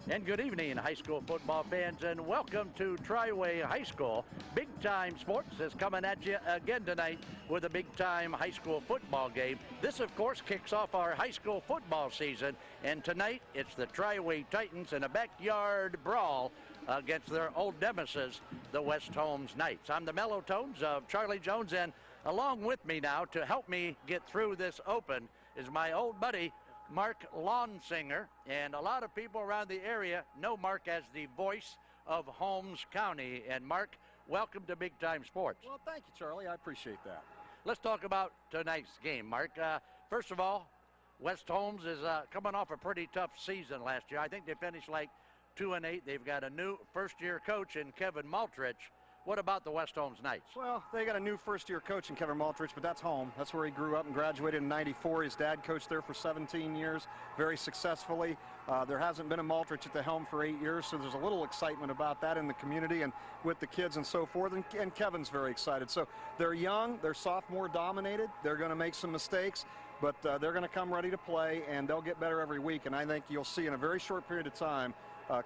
And good evening, high school football fans, and welcome to Triway High School. Big Time Sports is coming at you again tonight with a big time high school football game. This, of course, kicks off our high school football season, and tonight it's the Triway Titans in a backyard brawl against their old nemesis, the West Holmes Knights. I'm the mellow tones of Charlie Jones, and along with me now to help me get through this open is my old buddy, Mark Lawnsinger, and a lot of people around the area know Mark as the voice of Holmes County. And Mark, welcome to Big Time Sports. Well, thank you, Charlie. I appreciate that. Let's talk about tonight's game, Mark. First of all, West Holmes is coming off a pretty tough season last year. I think they finished like 2-8. They've got a new first-year coach in Kevin Maltrich. What about the West Holmes Knights? Well, they got a new first-year coach in Kevin Maltrich, but that's home. That's where he grew up and graduated in '94. His dad coached there for 17 years, very successfully. There hasn't been a Maltrich at the helm for 8 years, so there's a little excitement about that in the community and with the kids and so forth, and Kevin's very excited. So they're young, they're sophomore-dominated, they're going to make some mistakes, but they're going to come ready to play, and they'll get better every week, and I think you'll see in a very short period of time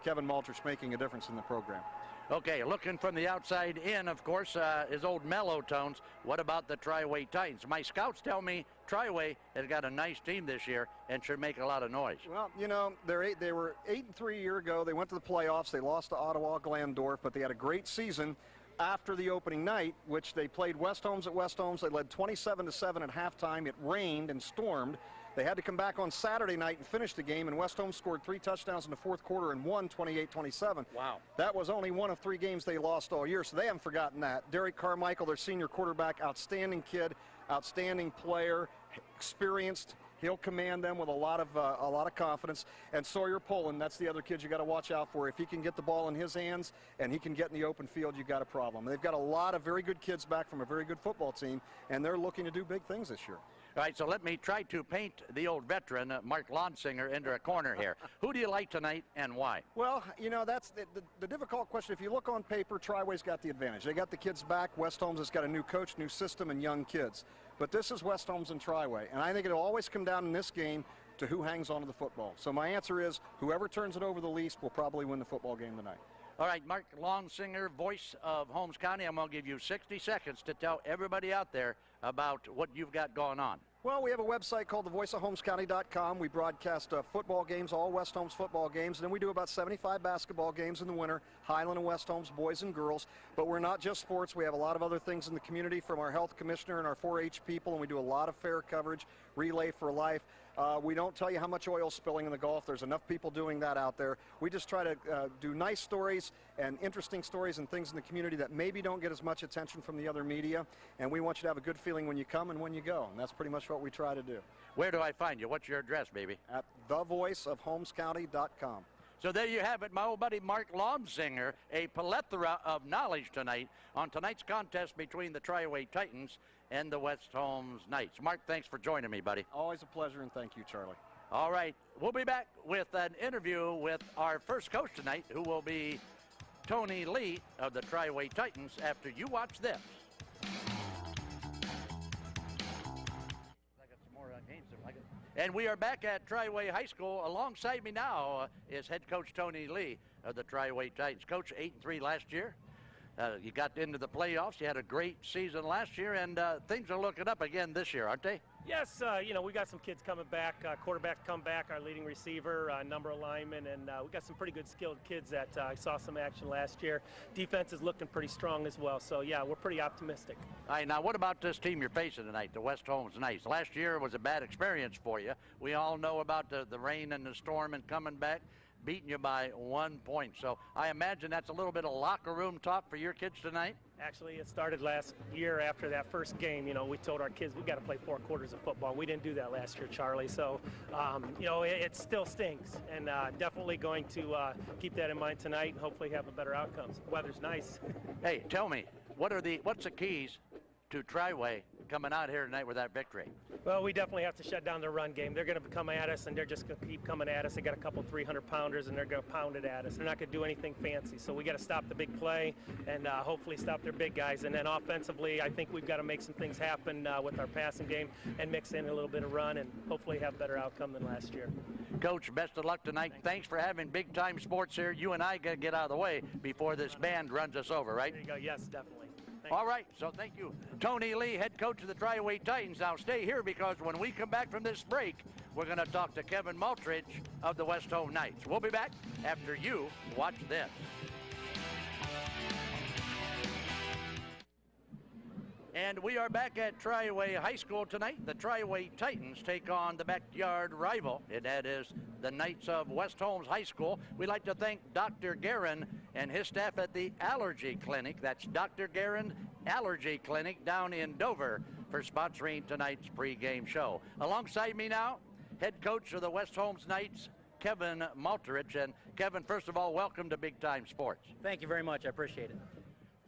Kevin Maltrich making a difference in the program. Okay, looking from the outside in, of course, is old mellow tones. What about the Triway Titans? My scouts tell me Triway has got a nice team this year and should make a lot of noise. Well, you know, they were 8-3 a year ago. They went to the playoffs. They lost to Ottawa Glandorf, but they had a great season after the opening night, which they played West Holmes at West Holmes. They led 27-7 at halftime. It rained and stormed. They had to come back on Saturday night and finish the game, and West Holmes scored 3 touchdowns in the fourth quarter and won 28-27. Wow. That was only one of 3 games they lost all year, so they haven't forgotten that. Derek Carmichael, their senior quarterback, outstanding kid, outstanding player, experienced. He'll command them with a lot of confidence. And Sawyer Poland, that's the other kid you got to watch out for. If he can get the ball in his hands and he can get in the open field, you got a problem. They've got a lot of very good kids back from a very good football team, and they're looking to do big things this year. All right, so let me try to paint the old veteran, Mark Lawnsinger, into a corner here. Who do you like tonight and why? Well, you know, that's the difficult question. If you look on paper, Triway's got the advantage. They got the kids back. West Holmes has got a new coach, new system, and young kids. But this is West Holmes and Triway, and I think it'll always come down in this game to who hangs on to the football. So my answer is whoever turns it over the least will probably win the football game tonight. All right, Mark Lawnsinger, voice of Holmes County. I'm going to give you 60 seconds to tell everybody out there about what you've got going on. Well, we have a website called thevoiceofholmescounty.com. We broadcast football games, all West Holmes football games, and then we do about 75 basketball games in the winter, Highland and West Holmes boys and girls. But we're not just sports. We have a lot of other things in the community from our health commissioner and our 4-H people, and we do a lot of fair coverage, Relay for Life. We don't tell you how much oil spilling in the Gulf. There's enough people doing that out there. We just try to do nice stories and interesting stories and things in the community that maybe don't get as much attention from the other media, and we want you to have a good feeling when you come and when you go, and that's pretty much what we try to do. Where do I find you? What's your address, baby? At thevoiceofholmescounty.com. So there you have it, my old buddy Mark Lawnsinger, a plethora of knowledge tonight on tonight's contest between the Triway Titans and the West Holmes Knights. Mark, thanks for joining me, buddy. Always a pleasure, and thank you, Charlie. All right, we'll be back with an interview with our first coach tonight, who will be Tony Lee of the Triway Titans, after you watch this. And we are back at Triway High School. Alongside me now is head coach Tony Lee of the Triway Titans. Coach, 8-3 last year. You got into the playoffs. You had a great season last year, and things are looking up again this year, aren't they? Yes, you know, we got some kids coming back, quarterback come back, our leading receiver, number of linemen, and we got some pretty good skilled kids that I saw some action last year. Defense is looking pretty strong as well, so yeah, we're pretty optimistic. All right, now what about this team you're facing tonight, the West Holmes Knights? Last year was a bad experience for you. We all know about the rain and the storm and coming back, beating you by 1 point. So I imagine that's a little bit of locker room talk for your kids tonight? Actually, it started last year after that first game. You know, we told our kids we got to play 4 quarters of football. We didn't do that last year, Charlie. So, you know, it still stinks, and definitely going to keep that in mind tonight and hopefully have a better outcome. Weather's nice. Hey, tell me, what's the keys to Triway coming out here tonight with that victory? Well, we definitely have to shut down their run game. They're going to come at us, and they're just going to keep coming at us. They got a couple 300-pounders, and they're going to pound it at us. They're not going to do anything fancy. So we got to stop the big play and hopefully stop their big guys. And then offensively, I think we've got to make some things happen with our passing game and mix in a little bit of run and hopefully have a better outcome than last year. Coach, best of luck tonight. Thanks for having big time sports here. You and I got to get out of the way before this band runs us over, right? There you go. Yes, definitely. All right, so thank you. Tony Lee, head coach of the Triway Titans. Now stay here because when we come back from this break, we're going to talk to Kevin Maltrich of the West Home Knights. We'll be back after you watch this. And we are back at Triway High School tonight. The Triway Titans take on the backyard rival, and that is the Knights of West Holmes High School. We'd like to thank Dr. Guerin and his staff at the Allergy Clinic. That's Dr. Guerin Allergy Clinic down in Dover for sponsoring tonight's pregame show. Alongside me now, head coach of the West Holmes Knights, Kevin Maltrich. And Kevin, first of all, welcome to Big Time Sports. Thank you very much. I appreciate it.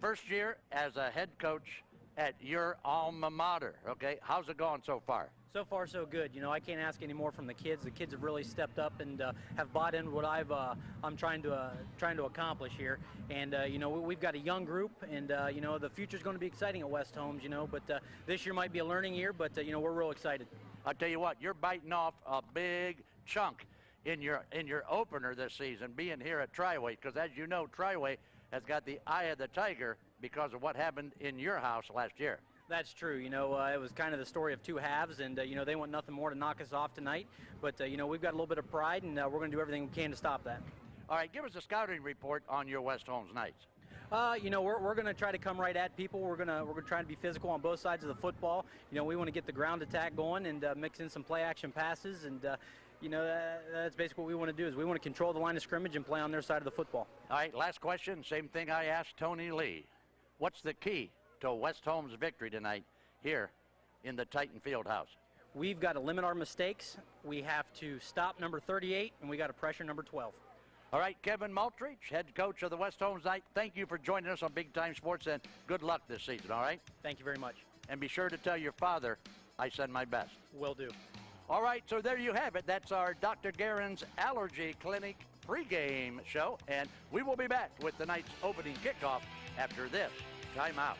First year as a head coach at your alma mater, okay? How's it going so far? So far, so good. You know, I can't ask any more from the kids. The kids have really stepped up and have bought in what I'm trying to accomplish here. And you know, we've got a young group, and you know, the future's going to be exciting at West Holmes. You know, but this year might be a learning year, but you know, we're real excited. I'll tell you what, you're biting off a big chunk in your opener this season, being here at Triway, because as you know, Triway has got the eye of the tiger because of what happened in your house last year. That's true. You know, it was kind of the story of two halves, and you know, they want nothing more to knock us off tonight. But you know, we've got a little bit of pride, and we're going to do everything we can to stop that. All right, give us a scouting report on your West Holmes Knights. You know, we're going to try to come right at people. We're going to try to be physical on both sides of the football. You know, we want to get the ground attack going and mix in some play action passes, and you know, that's basically what we want to do, is we want to control the line of scrimmage and play on their side of the football. All right, last question, same thing I asked Tony Lee. What's the key to West Holmes' victory tonight here in the Titan Fieldhouse? We've got to limit our mistakes. We have to stop number 38, and we got to pressure number 12. All right, Kevin Maltrich, head coach of the West Holmes Knights, thank you for joining us on Big Time Sports, and good luck this season, all right? Thank you very much. And be sure to tell your father I send my best. Will do. All right, so there you have it. That's our Dr. Guerin's Allergy Clinic pregame show, and we will be back with tonight's opening kickoff after this timeout.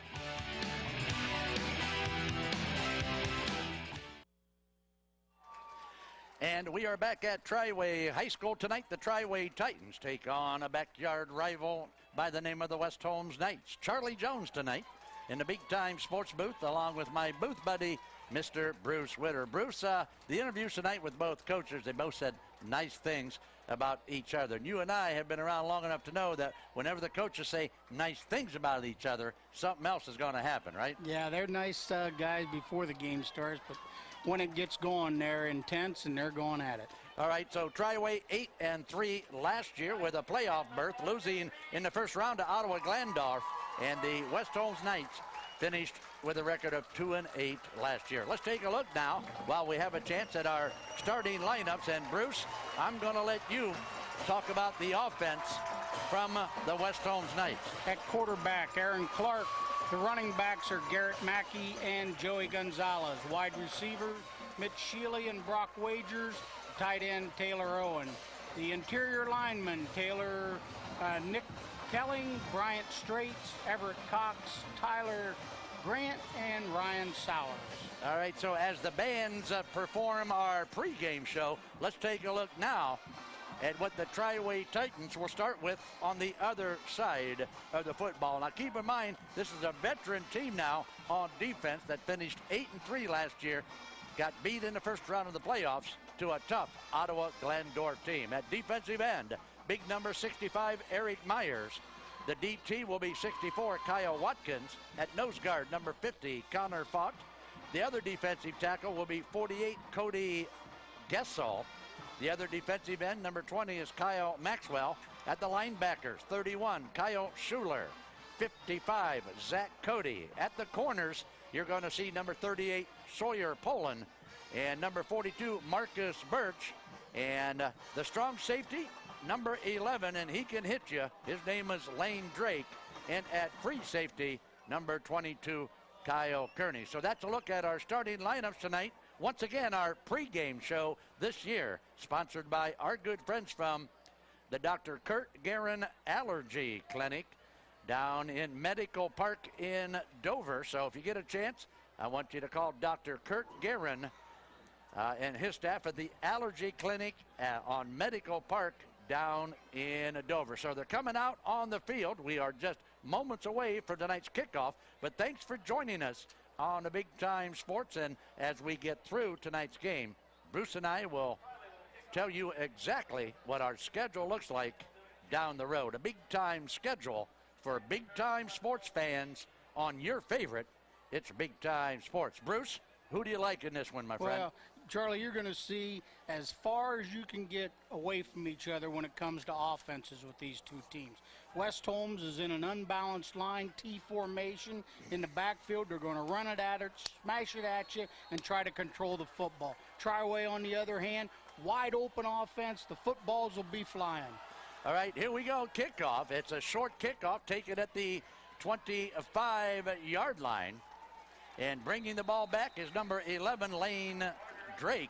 And we are back at Triway High School tonight. The Triway Titans take on a backyard rival by the name of the West Holmes Knights. Charlie Jones tonight in the Big Time Sports booth, along with my booth buddy, Mr. Bruce Witter. Bruce, the interviews tonight with both coaches, they both said nice things about each other. And you and I have been around long enough to know that whenever the coaches say nice things about each other, something else is going to happen, right? Yeah, they're nice guys before the game starts, but when it gets going, they're intense and they're going at it. All right, so Triway 8-3 last year with a playoff berth, losing in the first round to Ottawa Glandorf, and the West Holmes Knights finished with a record of 2-8 last year. Let's take a look now while we have a chance at our starting lineups. And Bruce, I'm going to let you talk about the offense from the West Holmes Knights. At quarterback, Aaron Clark. The running backs are Garrett Mackey and Joey Gonzalez. Wide receivers, Mitch Shealy and Brock Wagers. Tight end, Taylor Owen. The interior linemen, Nick Kelling, Bryant Straits, Everett Cox, Tyler Grant, and Ryan Sowers. All right, so as the bands perform our pregame show, let's take a look now at what the Triway Titans will start with on the other side of the football. Now keep in mind, this is a veteran team now on defense that finished 8-3 last year, got beat in the first round of the playoffs to a tough Ottawa Glandorf team. At defensive end, big number 65, Eric Myers. The DT will be 64, Kyle Watkins. At nose guard, number 50, Connor Fott. The other defensive tackle will be 48, Cody Gessel. The other defensive end, number 20, is Kyle Maxwell. At the linebackers, 31, Kyle Schuler. 55, Zach Cody. At the corners, you're going to see number 38, Sawyer Poland. And number 42, Marcus Birch. And the strong safety, number 11, and he can hit you. His name is Lane Drake. And at free safety, number 22, Kyle Kearney. So that's a look at our starting lineups tonight. Once again, our pregame show this year, sponsored by our good friends from the Dr. Kurt Guerin Allergy Clinic down in Medical Park in Dover. So if you get a chance, I want you to call Dr. Kurt Guerin and his staff at the Allergy Clinic on Medical Park down in Dover. So they're coming out on the field. We are just moments away from tonight's kickoff, but thanks for joining us on the Big Time Sports. And as we get through tonight's game, Bruce and I will tell you exactly what our schedule looks like down the road. A big time schedule for big time sports fans on your favorite. It's Big Time Sports. Bruce, who do you like in this one, my friend? Well, Charlie, you're going to see as far as you can get away from each other when it comes to offenses with these two teams. West Holmes is in an unbalanced line, T formation in the backfield. They're going to run it at it, smash it at you, and try to control the football. Triway, on the other hand, wide open offense. The footballs will be flying. All right, here we go. Kickoff. It's a short kickoff taken at the 25-yard line. And bringing the ball back is number 11, Lane Drake.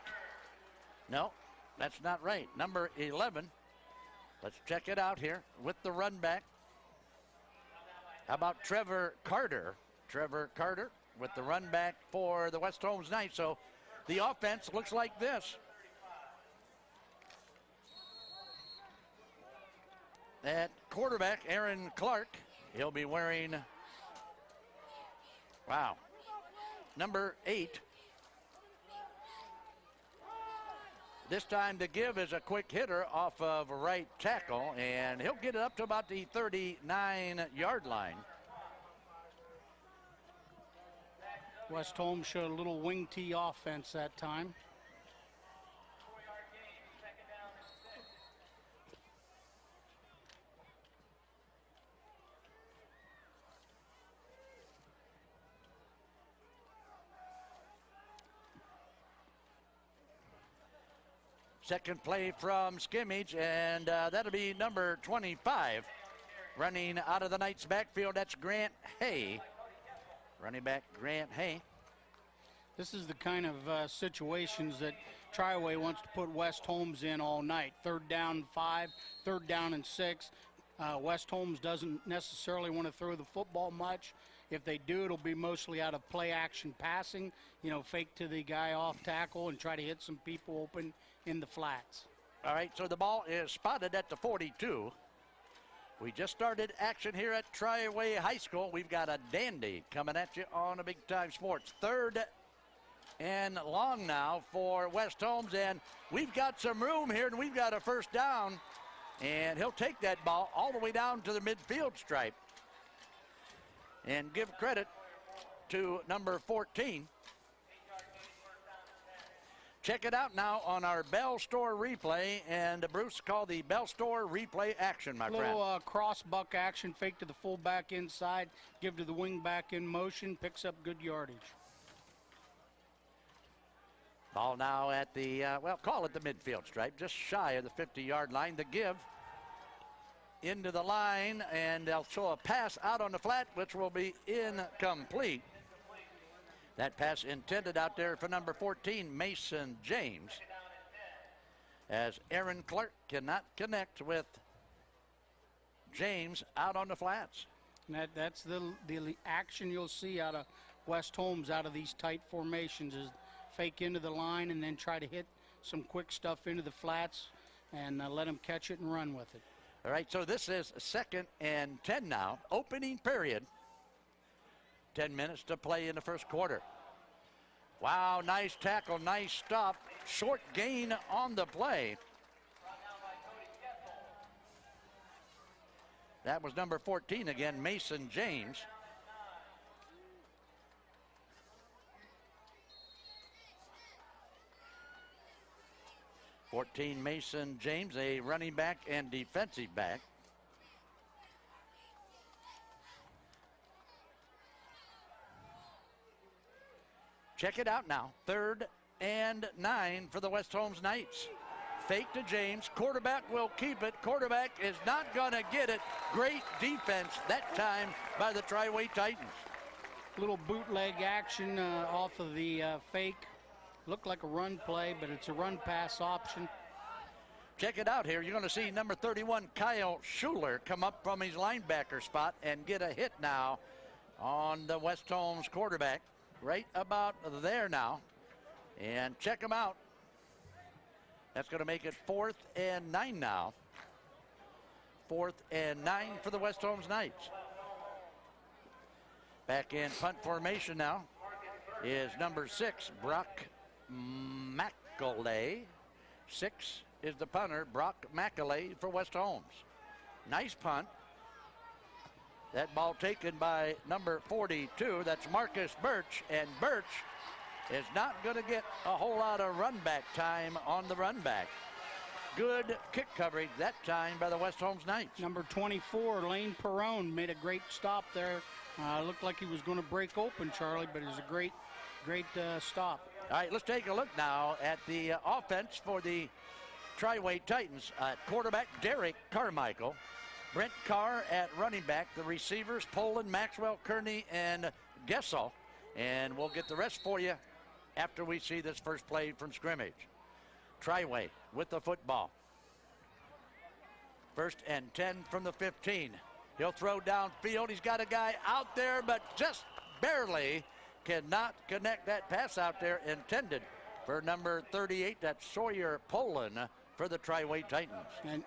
No, that's not right. Number 11. Let's check it out here with the run back. How about Trevor Carter? Trevor Carter with the run back for the West Holmes Knights. So the offense looks like this. At quarterback, Aaron Clark. He'll be wearing, wow, number 8. This time the give is a quick hitter off of right tackle, and he'll get it up to about the 39-yard line. West Holmes showed a little wing tee offense that time. Second play from scrimmage, and that'll be number 25. Running out of the Knights' backfield, that's Grant Hay. Running back Grant Hay. This is the kind of situations that Triway wants to put West Holmes in all night. 3rd down and 5, 3rd down and 6. West Holmes doesn't necessarily want to throw the football much. If they do, it'll be mostly out of play action passing, you know, fake to the guy off tackle and try to hit some people open in the flats. All right, so the ball is spotted at the 42. We just started action here at Triway High School. We've got a dandy coming at you on a Big Time Sports. 3rd and long now for West Holmes, and we've got some room here, and we've got a 1st down, and he'll take that ball all the way down to the midfield stripe. And give credit to number 14. Check it out now on our Bell Store replay, and Bruce called the Bell Store replay action, my friend. Little cross buck action, fake to the fullback inside, give to the wing back in motion, picks up good yardage. Ball now at the, well, call it the midfield stripe, just shy of the 50-yard line. The give into the line, and they'll show a pass out on the flat, which will be incomplete. That pass intended out there for number 14, Mason James, as Aaron Clark cannot connect with James out on the flats. And that's the action you'll see out of West Holmes out of these tight formations is fake into the line and then try to hit some quick stuff into the flats and let him catch it and run with it. All right, so this is 2nd and 10 now, opening period. 10 minutes to play in the 1st quarter. Wow, nice tackle, nice stop. Short gain on the play. That was number 14 again, Mason James. Mason James, a running back and defensive back. Check it out now. 3rd and 9 for the West Holmes Knights. Fake to James. Quarterback will keep it. Quarterback is not going to get it. Great defense that time by the Triway Titans. Little bootleg action off of the fake. Looked like a run play, but it's a run pass option. Check it out here. You're going to see number 31, Kyle Schuler, come up from his linebacker spot and get a hit now on the West Holmes quarterback. Right about there now. And check them out. That's going to make it 4th and 9 now. 4th and 9 for the West Holmes Knights. Back in punt formation now is number 6, Brock McAlay. 6 is the punter, Brock McAlay for West Holmes. Nice punt. That ball taken by number 42. That's Marcus Birch, and Birch is not going to get a whole lot of run back time on the run back. Good kick coverage that time by the West Holmes Knights. Number 24, Lane Perrone, made a great stop there. Looked like he was going to break open, Charlie, but it was a great stop. All right, let's take a look now at the offense for the Triway Titans. Quarterback Derek Carmichael. Brent Carr at running back. The receivers, Poland, Maxwell, Kearney, and Gessel. And we'll get the rest for you after we see this first play from scrimmage. Triway with the football. 1st and 10 from the 15. He'll throw downfield. He's got a guy out there, but just barely cannot connect that pass out there intended for number 38. That's Sawyer Poland for the Triway Titans. And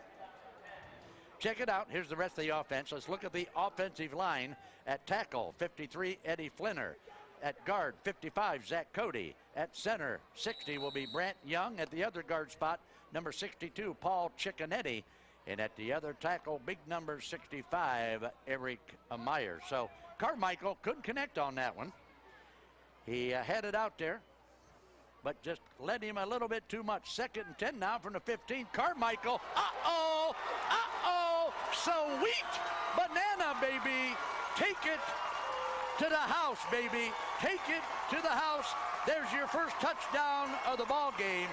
check it out. Here's the rest of the offense. Let's look at the offensive line. At tackle, 53, Eddie Flinner. At guard, 55, Zach Cody. At center, 60 will be Brant Young. At the other guard spot, number 62, Paul Cicconetti. And at the other tackle, big number 65, Eric Myers. So Carmichael couldn't connect on that one. He had it out there, but just led him a little bit too much. 2nd and 10 now from the 15. Carmichael, sweet banana, baby. Take it to the house, baby. Take it to the house. There's your first touchdown of the ball game.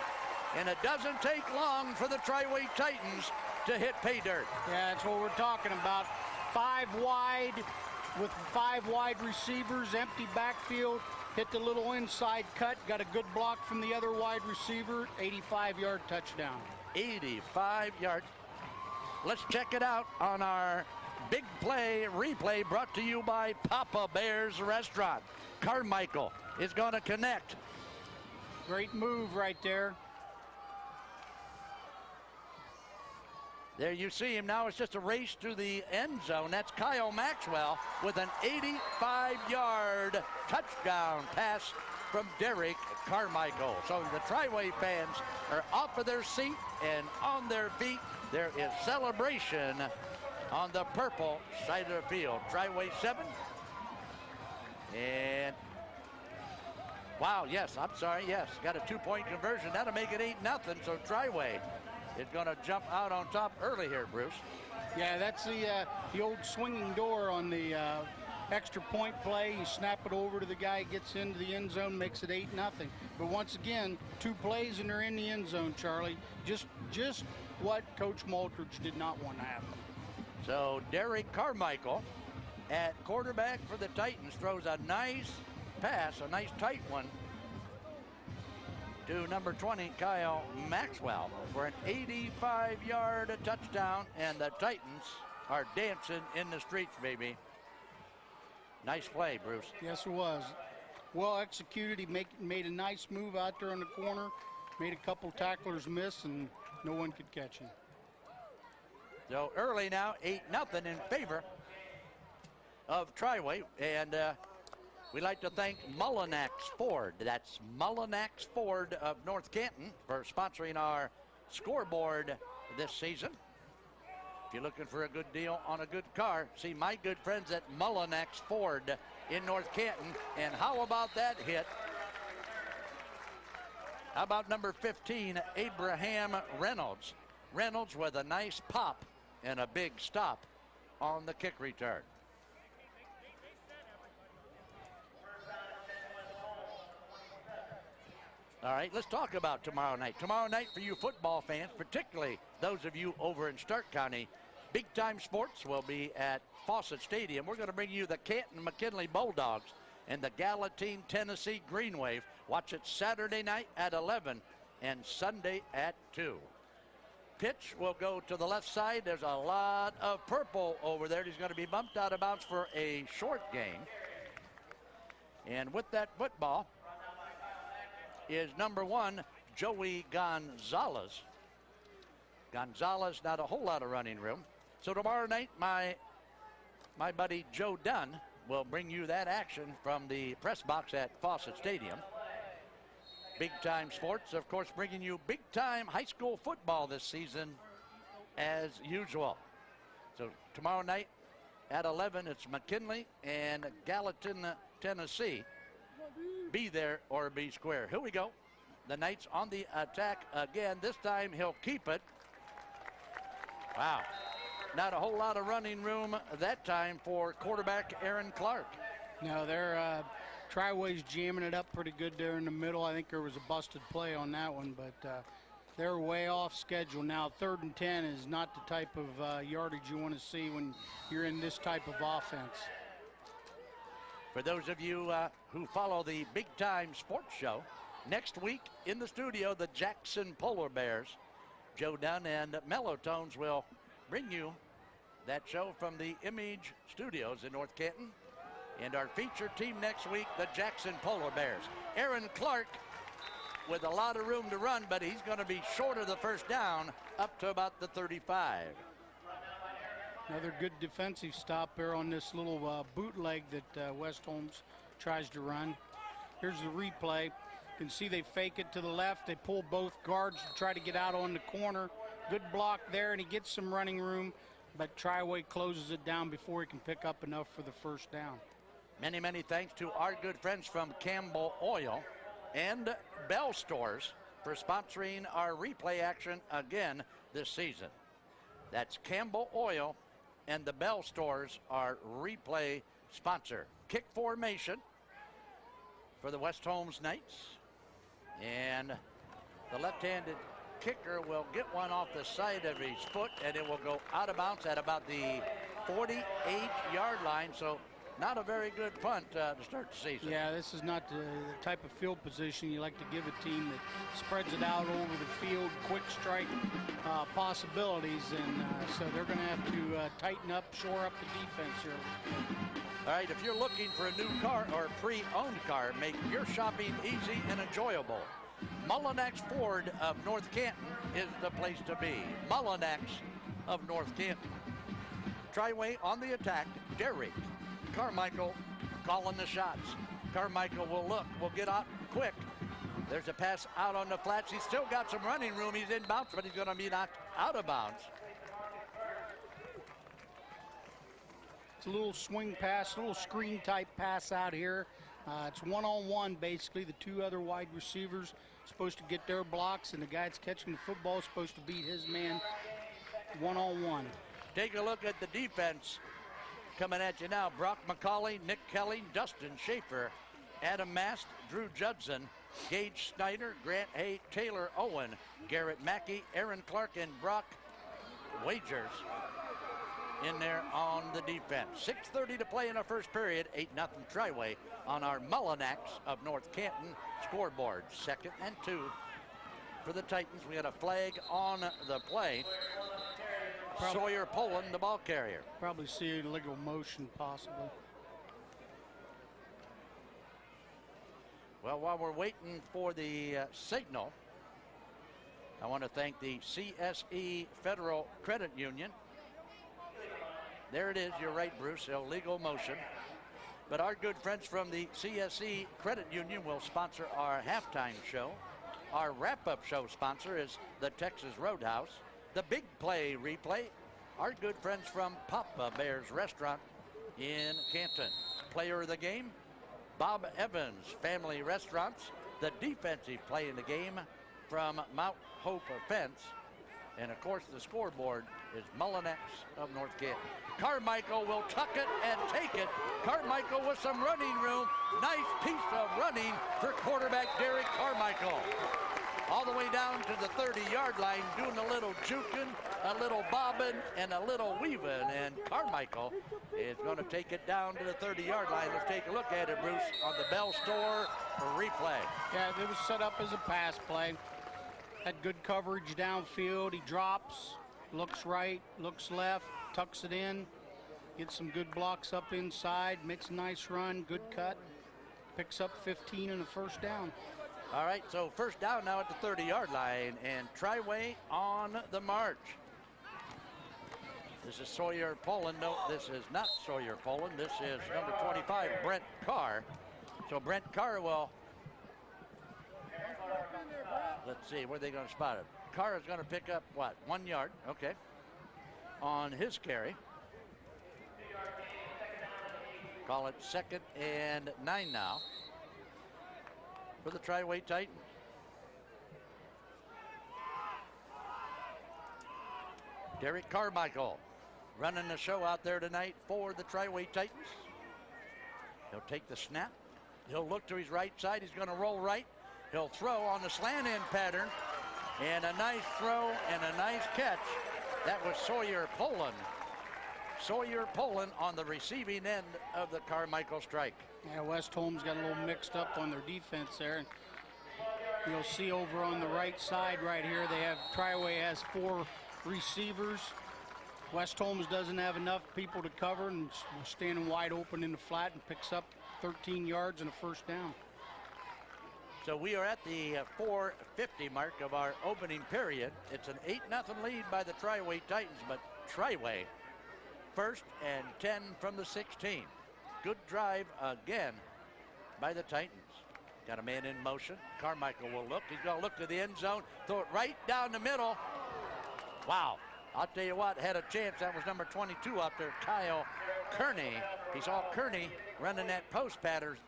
And it doesn't take long for the Triway Titans to hit pay dirt. Yeah, that's what we're talking about. 5 wide with 5 wide receivers, empty backfield. Hit the little inside cut, got a good block from the other wide receiver, 85-yard touchdown. 85 yards. Let's check it out on our big play replay brought to you by Papa Bear's Restaurant. Carmichael is going to connect. Great move right there. There you see him now. It's just a race to the end zone. That's Kyle Maxwell with an 85-yard touchdown pass from Derek Carmichael. So the Triway fans are off of their seat and on their feet. There is celebration on the purple side of the field. Triway 7. And wow, yes, I'm sorry, yes. Got a 2-point conversion. That'll make it 8-0. So Triway is going to jump out on top early here, Bruce. Yeah, that's the old swinging door on the extra point play. You snap it over to the guy, gets into the end zone, makes it 8-0. But once again, 2 plays and they're in the end zone, Charlie. Just what Coach Maltridge did not want to happen. So Derek Carmichael at quarterback for the Titans throws a nice pass, a nice tight one, to number 20, Kyle Maxwell, for an 85-yard touchdown, and the Titans are dancing in the streets, baby. Nice play, Bruce. Yes, it was. Well executed. He made a nice move out there in the corner, made a couple tacklers miss, and no one could catch him. So early now, 8-0 in favor of Triway, and we'd like to thank Mullinax Ford. That's Mullinax Ford of North Canton for sponsoring our scoreboard this season. If you're looking for a good deal on a good car, see my good friends at Mullinax Ford in North Canton. And how about that hit? How about number 15, Abraham Reynolds? Reynolds with a nice pop and a big stop on the kick return. All right, let's talk about tomorrow night. Tomorrow night for you football fans, particularly those of you over in Stark County, Big Time Sports will be at Fawcett Stadium. We're going to bring you the Canton-McKinley Bulldogs and the Gallatin, Tennessee Green Wave. Watch it Saturday night at 11 and Sunday at 2. Pitch will go to the left side. There's a lot of purple over there. He's going to be bumped out of bounds for a short gain. And with that football, is number 1, Joey Gonzalez. Gonzalez, not a whole lot of running room. So tomorrow night, my buddy Joe Dunn will bring you that action from the press box at Fawcett Stadium. Big Time Sports, of course, bringing you big time high school football this season as usual. So tomorrow night at 11, it's McKinley and Gallatin, Tennessee. Be there or be square. Here we go. The Knights on the attack again. This time he'll keep it. Wow. Not a whole lot of running room that time for quarterback Aaron Clark. No, they're Triway's jamming it up pretty good there in the middle. I think there was a busted play on that one, but they're way off schedule now. 3rd and 10 is not the type of yardage you want to see when you're in this type of offense. For those of you who follow the Big Time Sports Show, next week in the studio, the Jackson Polar Bears, Joe Dunn and Mellow Tones will bring you that show from the Image Studios in North Canton. And our featured team next week, the Jackson Polar Bears. Aaron Clark with a lot of room to run, but he's going to be short of the first down up to about the 35. Another good defensive stop there on this little bootleg that West Holmes tries to run. Here's the replay. You can see they fake it to the left. They pull both guards to try to get out on the corner. Good block there, and he gets some running room, but Triway closes it down before he can pick up enough for the first down. Many, many thanks to our good friends from Campbell Oil and Bell Stores for sponsoring our replay action again this season. That's Campbell Oil and the Bell Stores, our replay sponsor. Kick formation for the West Holmes Knights. And the left-handed kicker will get one off the side of his foot, and it will go out of bounds at about the 48-yard line. So not a very good punt to start the season. Yeah, this is not the type of field position you like to give a team that spreads it out over the field, quick strike possibilities, and so they're going to have to tighten up, shore up the defense here. All right, if you're looking for a new car or a pre-owned car, make your shopping easy and enjoyable. Mullinax Ford of North Canton is the place to be. Mullinax of North Canton. Triway on the attack. Derek Carmichael calling the shots. Carmichael will get out quick. There's a pass out on the flats. He's still got some running room. He's in bounds, but he's going to be knocked out of bounds. It's a little swing pass, a little screen type pass out here. It's one-on-one basically. The two other wide receivers supposed to get their blocks, and the guy that's catching the football is supposed to beat his man one-on-one. Take a look at the defense coming at you now. Brock McCauley, Nick Kelly, Dustin Schaefer, Adam Mast, Drew Judson, Gage Snyder, Grant Hay, Taylor Owen, Garrett Mackey, Aaron Clark, and Brock Wagers in there on the defense. 6:30 to play in our first period. 8-0 Triway on our Mullinax of North Canton scoreboard. 2nd and 2 for the Titans. We had a flag on the play. Sawyer Poland, the ball carrier. Probably see illegal motion possibly. Well, while we're waiting for the signal, I want to thank the CSE Federal Credit Union. There it is. You're right, Bruce. Illegal motion. But our good friends from the CSE Credit Union will sponsor our halftime show. Our wrap-up show sponsor is the Texas Roadhouse. The Big Play replay, our good friends from Papa Bear's Restaurant in Canton. Player of the game, Bob Evans Family Restaurants. The defensive play in the game from Mount Hope Fence. And of course the scoreboard is Mullinax of North Canton. Carmichael will tuck it and take it. Carmichael with some running room. Nice piece of running for quarterback Derek Carmichael. All the way down to the 30-yard line, doing a little juking, a little bobbing, and a little weaving. And Carmichael is going to take it down to the 30-yard line. Let's take a look at it, Bruce, on the Bell Store replay. Yeah, it was set up as a pass play. Had good coverage downfield. He drops, looks right, looks left, tucks it in, gets some good blocks up inside, makes a nice run, good cut, picks up 15 and a first down. All right, so first down now at the 30-yard line, and Triway on the march. This is Sawyer Poland. No, this is not Sawyer Poland. This is number 25, Brent Carr. So Brent Carr will, let's see, where are they going to spot it? Carr is going to pick up, what, 1 yard? Okay. On his carry. Call it 2nd and 9 now for the Triway Titans. Derek Carmichael running the show out there tonight for the Triway Titans. He'll take the snap. He'll look to his right side. He's going to roll right. He'll throw on the slant end pattern. And a nice throw and a nice catch. That was Sawyer Poland. Sawyer Poland on the receiving end of the Carmichael strike. Yeah, West Holmes got a little mixed up on their defense there. And you'll see over on the right side right here, they have Triway has 4 receivers. West Holmes doesn't have enough people to cover and standing wide open in the flat and picks up 13 yards and a first down. So we are at the 4:50 mark of our opening period. It's an 8-0 lead by the Triway Titans, but Triway 1st and 10 from the 16. Good drive again by the Titans. Got a man in motion. Carmichael will look. He's going to look to the end zone, throw it right down the middle. Wow. I'll tell you what, had a chance. That was number 22 up there, Kyle Kearney. He saw Kearney running that post pattern,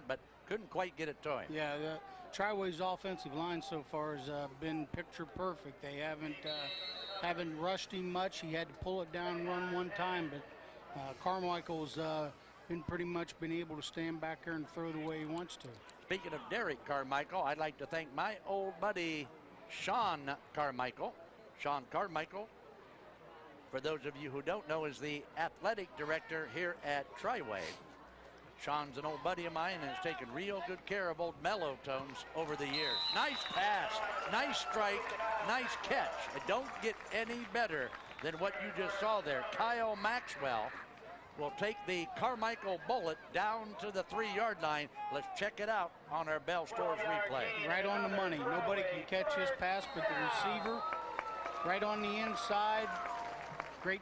but couldn't quite get it to him. Yeah, the Triway's offensive line so far has been picture perfect. They haven't rushed him much. He had to pull it down and run one time, but Carmichael's been pretty much been able to stand back there and throw the way he wants to. Speaking of Derek Carmichael, I'd like to thank my old buddy Sean Carmichael. Sean Carmichael, for those of you who don't know, is the athletic director here at Triway. Sean's an old buddy of mine and has taken real good care of old Mellow Tones over the years. Nice pass, nice strike, nice catch. It don't get any better than what you just saw there. Kyle Maxwell will take the Carmichael bullet down to the 3-yard line. Let's check it out on our Bell Stores replay. Right on the money. Nobody can catch his pass but the receiver. Right on the inside. Great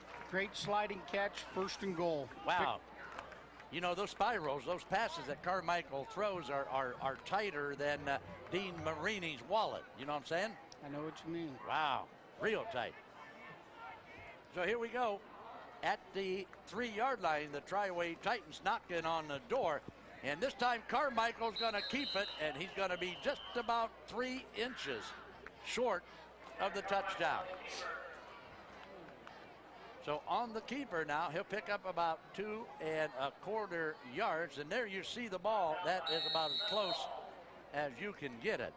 sliding catch, 1st and goal. Wow. You know, those spirals, those passes that Carmichael throws are tighter than Dean Marini's wallet. You know what I'm saying? I know what you mean. Wow, real tight. So here we go. At the 3-yard line, the Triway Titans knocking on the door. And this time Carmichael's going to keep it, and he's going to be just about 3 inches short of the touchdown. So on the keeper now, he'll pick up about 2¼ yards. And there you see the ball. That is about as close as you can get it.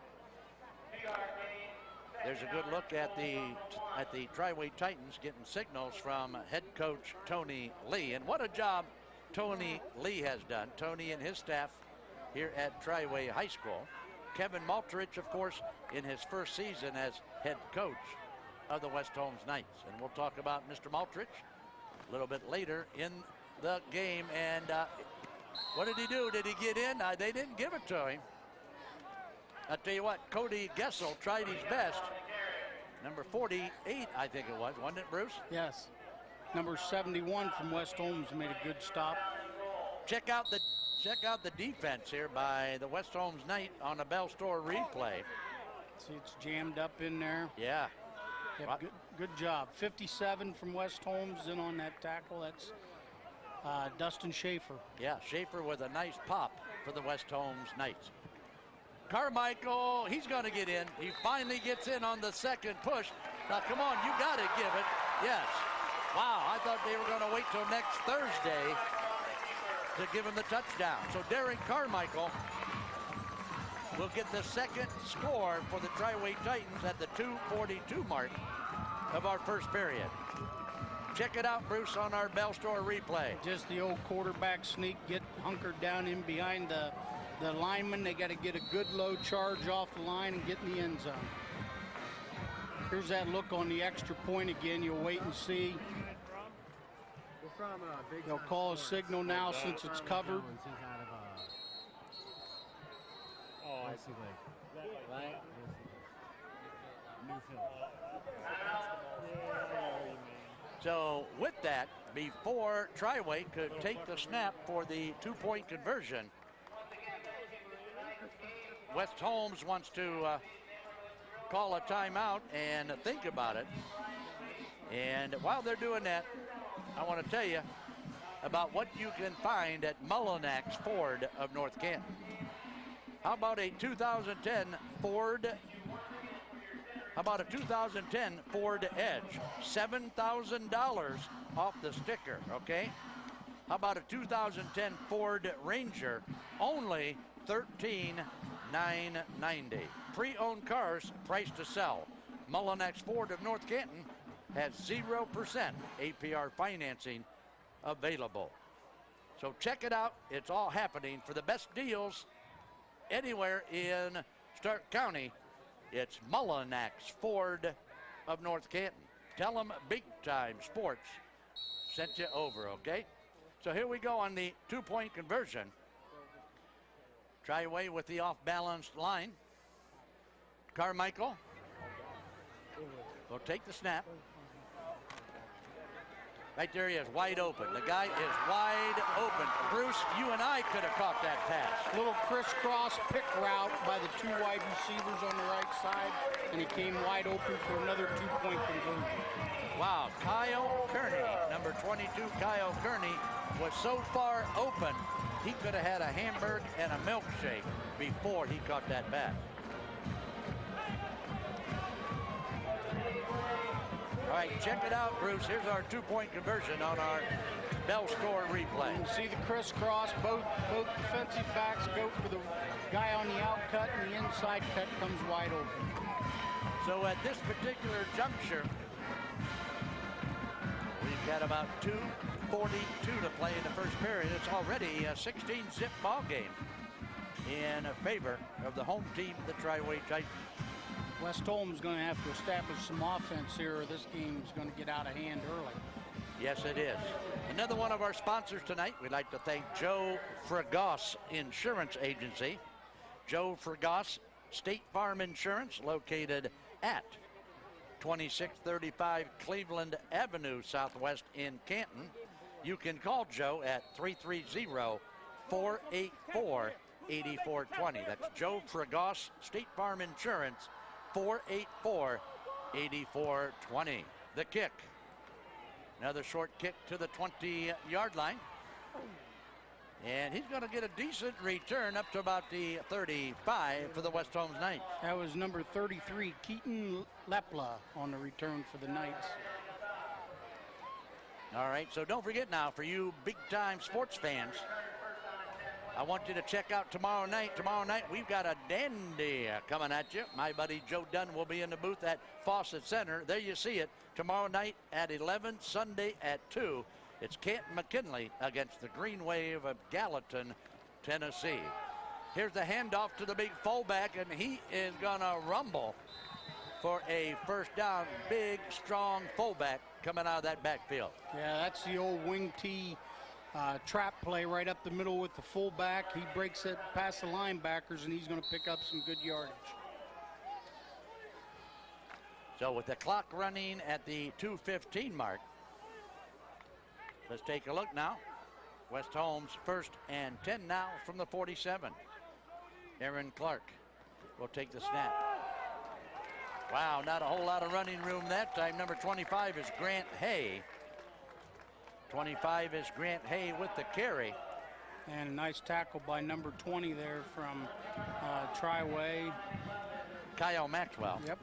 There's a good look at the Triway Titans getting signals from head coach Tony Lee. And what a job Tony Lee has done. Tony and his staff here at Triway High School. Kevin Maltrich, of course, in his first season as head coach of the West Holmes Knights. And we'll talk about Mr. Maltrich a little bit later in the game. And what did he do? Did he get in? They didn't give it to him. I'll tell you what, Cody Gessel tried his best. Number 48, I think it was, wasn't it, Bruce? Yes. Number 71 from West Holmes made a good stop. Check out the defense here by the West Holmes Knight on the Bell Store replay. See, it's jammed up in there. Yeah. Yep, good job. 57 from West Holmes in on that tackle. That's Dustin Schaefer. Yeah, Schaefer with a nice pop for the West Holmes Knights. Carmichael, he's going to get in. He finally gets in on the second push. Now, come on, you got to give it. Yes. Wow, I thought they were going to wait till next Thursday to give him the touchdown. So Derek Carmichael will get the second score for the Triway Titans at the 2:42 mark of our first period. Check it out, Bruce, on our Bell Store replay. Just the old quarterback sneak, get hunkered down in behind the lineman. They got to get a good low charge off the line and get in the end zone. Here's that look on the extra point again. You'll wait and see. They'll call a signal now since it's covered. Oh, I see. So with that, before Triway could take the snap for the 2-point conversion, West Holmes wants to call a timeout and think about it. And while they're doing that, I want to tell you about what you can find at Mullinax Ford of North Canton. How about a 2010 Ford? How about a 2010 Ford Edge? $7,000 off the sticker, okay? How about a 2010 Ford Ranger? Only $13,990. Pre-owned cars priced to sell. Mullinax Ford of North Canton has 0% APR financing available. So check it out. It's all happening for the best deals anywhere in Stark County. It's Mullinax Ford of North Canton. Tell them Big Time Sports sent you over, okay? So here we go on the 2-point conversion. Triway with the off-balanced line. Carmichael will take the snap. Right there he is, wide open. The guy is wide open. Bruce, you and I could have caught that pass. Little crisscross pick route by the two wide receivers on the right side, and he came wide open for another 2-point conversion. Wow, Kyle Kearney, number 22, Kyle Kearney, was so far open, he could have had a hamburger and a milkshake before he caught that pass. All right, check it out, Bruce. Here's our 2-point conversion on our Bell Score replay. You can see the crisscross. Both defensive backs go for the guy on the out cut, and the inside cut comes wide open. So at this particular juncture, we've got about 2:42 to play in the first period. It's already a 16-zip ball game in favor of the home team, the Triway Titans. West Holmes going to have to establish some offense here, or this game's going to get out of hand early. Yes, it is. Another one of our sponsors tonight, we'd like to thank Joe Fregoss Insurance Agency. Joe Fregoss State Farm Insurance, located at 2635 Cleveland Avenue Southwest in Canton. You can call Joe at 330-484-8420. That's Joe Fregoss State Farm Insurance, 484-8420. The kick. Another short kick to the 20-yard line. And he's going to get a decent return up to about the 35 for the West Holmes Knights. That was number 33, Keaton Lepla, on the return for the Knights. All right, so don't forget now, for you big-time sports fans, I want you to check out tomorrow night. Tomorrow night, we've got a dandy coming at you. My buddy Joe Dunn will be in the booth at Fawcett Center. There you see it. Tomorrow night at 11, Sunday at 2. It's Canton McKinley against the Green Wave of Gallatin, Tennessee. Here's the handoff to the big fullback, and he is going to rumble for a first down. Big, strong fullback coming out of that backfield. Yeah, that's the old wing T trap play right up the middle with the fullback. He breaks it past the linebackers, and he's going to pick up some good yardage. So with the clock running at the 2:15 mark, let's take a look now. West Holmes 1st and 10 now from the 47. Aaron Clark will take the snap. Wow, not a whole lot of running room that time. Number 25 is Grant Hay. 25 is Grant Hay with the carry. And a nice tackle by number 20 there from Triway. Kyle Maxwell. Yep.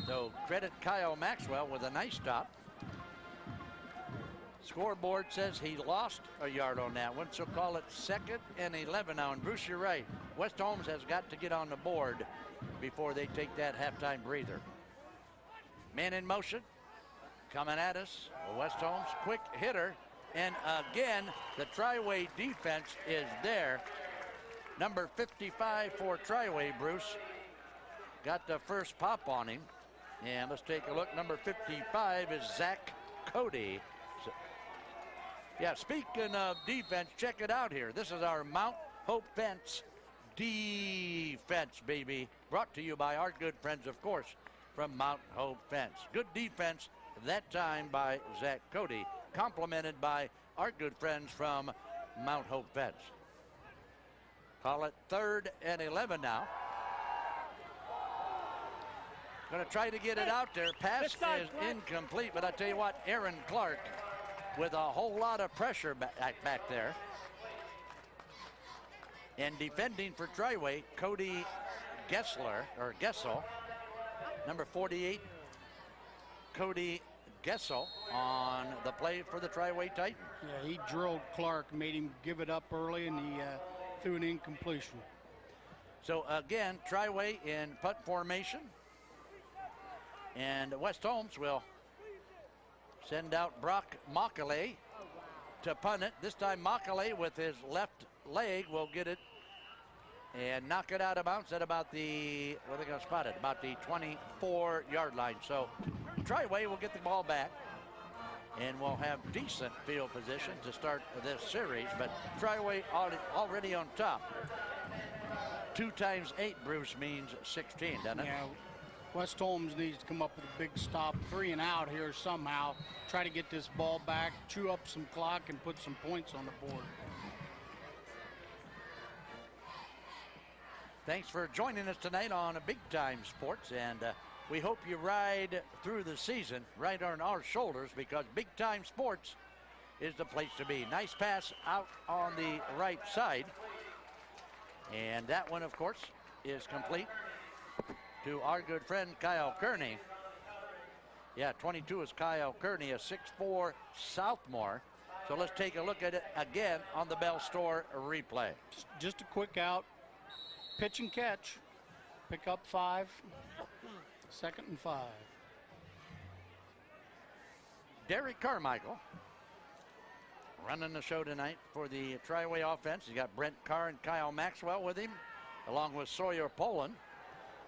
So credit Kyle Maxwell with a nice stop. Scoreboard says he lost a yard on that one, so call it 2nd and 11 now. And Bruce, you're right. West Holmes has got to get on the board before they take that halftime breather. Man in motion, coming at us. West Holmes, quick hitter. And again, the Triway defense is there. Number 55 for Triway, Bruce, got the first pop on him. And let's take a look. Number 55 is Zach Cody. So, yeah, speaking of defense, check it out here. This is our Mount Hope Fence defense, baby. Brought to you by our good friends, of course, from Mount Hope Fence. Good defense that time by Zach Cody, complimented by our good friends from Mount Hope Fence. Call it 3rd and 11 now. Going to try to get it out there. Pass is incomplete, but I tell you what, Aaron Clark with a whole lot of pressure back there. And defending for Triway, Cody Gessel, number 48, Cody Gessel on the play for the Triway Titans. Yeah, he drilled Clark, made him give it up early, and he threw an incompletion. So again, Triway in punt formation. And West Holmes will send out Brock Mockale to punt it. This time Mockale with his left leg will get it and knock it out of bounds at about the, what are they going to spot it? About the 24-yard line. So Triway will get the ball back and we'll have decent field position to start this series. But Triway already on top. 2 times 8, Bruce, means 16, doesn't it? Yeah. West Holmes needs to come up with a big stop, 3 and out here somehow. Try to get this ball back, chew up some clock, and put some points on the board. Thanks for joining us tonight on Big Time Sports, and we hope you ride through the season right on our shoulders, because Big Time Sports is the place to be. Nice pass out on the right side, and that one, of course, is complete to our good friend Kyle Kearney. Yeah, 22 is Kyle Kearney, a 6'4 sophomore. So let's take a look at it again on the Bell Store replay. Just a quick out, pitch and catch, pick up 5, 2nd and 5. Derek Carmichael running the show tonight for the Triway offense. He's got Brent Carr and Kyle Maxwell with him, along with Sawyer Poland.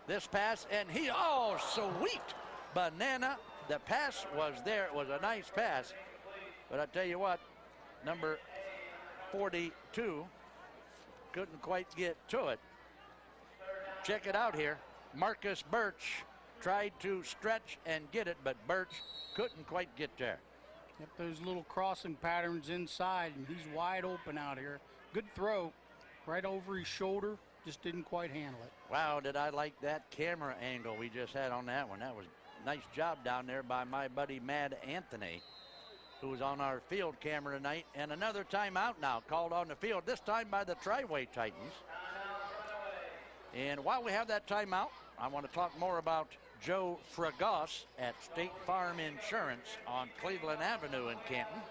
This pass, and he, oh, sweet banana. The pass was there. It was a nice pass. But I tell you what, number 42 couldn't quite get to it. Check it out here. Marcus Birch tried to stretch and get it, but Birch couldn't quite get there. Yep, those little crossing patterns inside, and he's wide open out here. Good throw, right over his shoulder. Just didn't quite handle it. Wow, did I like that camera angle we just had on that one. That was a nice job down there by my buddy Mad Anthony, who was on our field camera tonight. And another timeout now called on the field, this time by the Triway Titans. And while we have that timeout, I want to talk more about Joe Fragos at State Farm Insurance on Cleveland Avenue in Canton.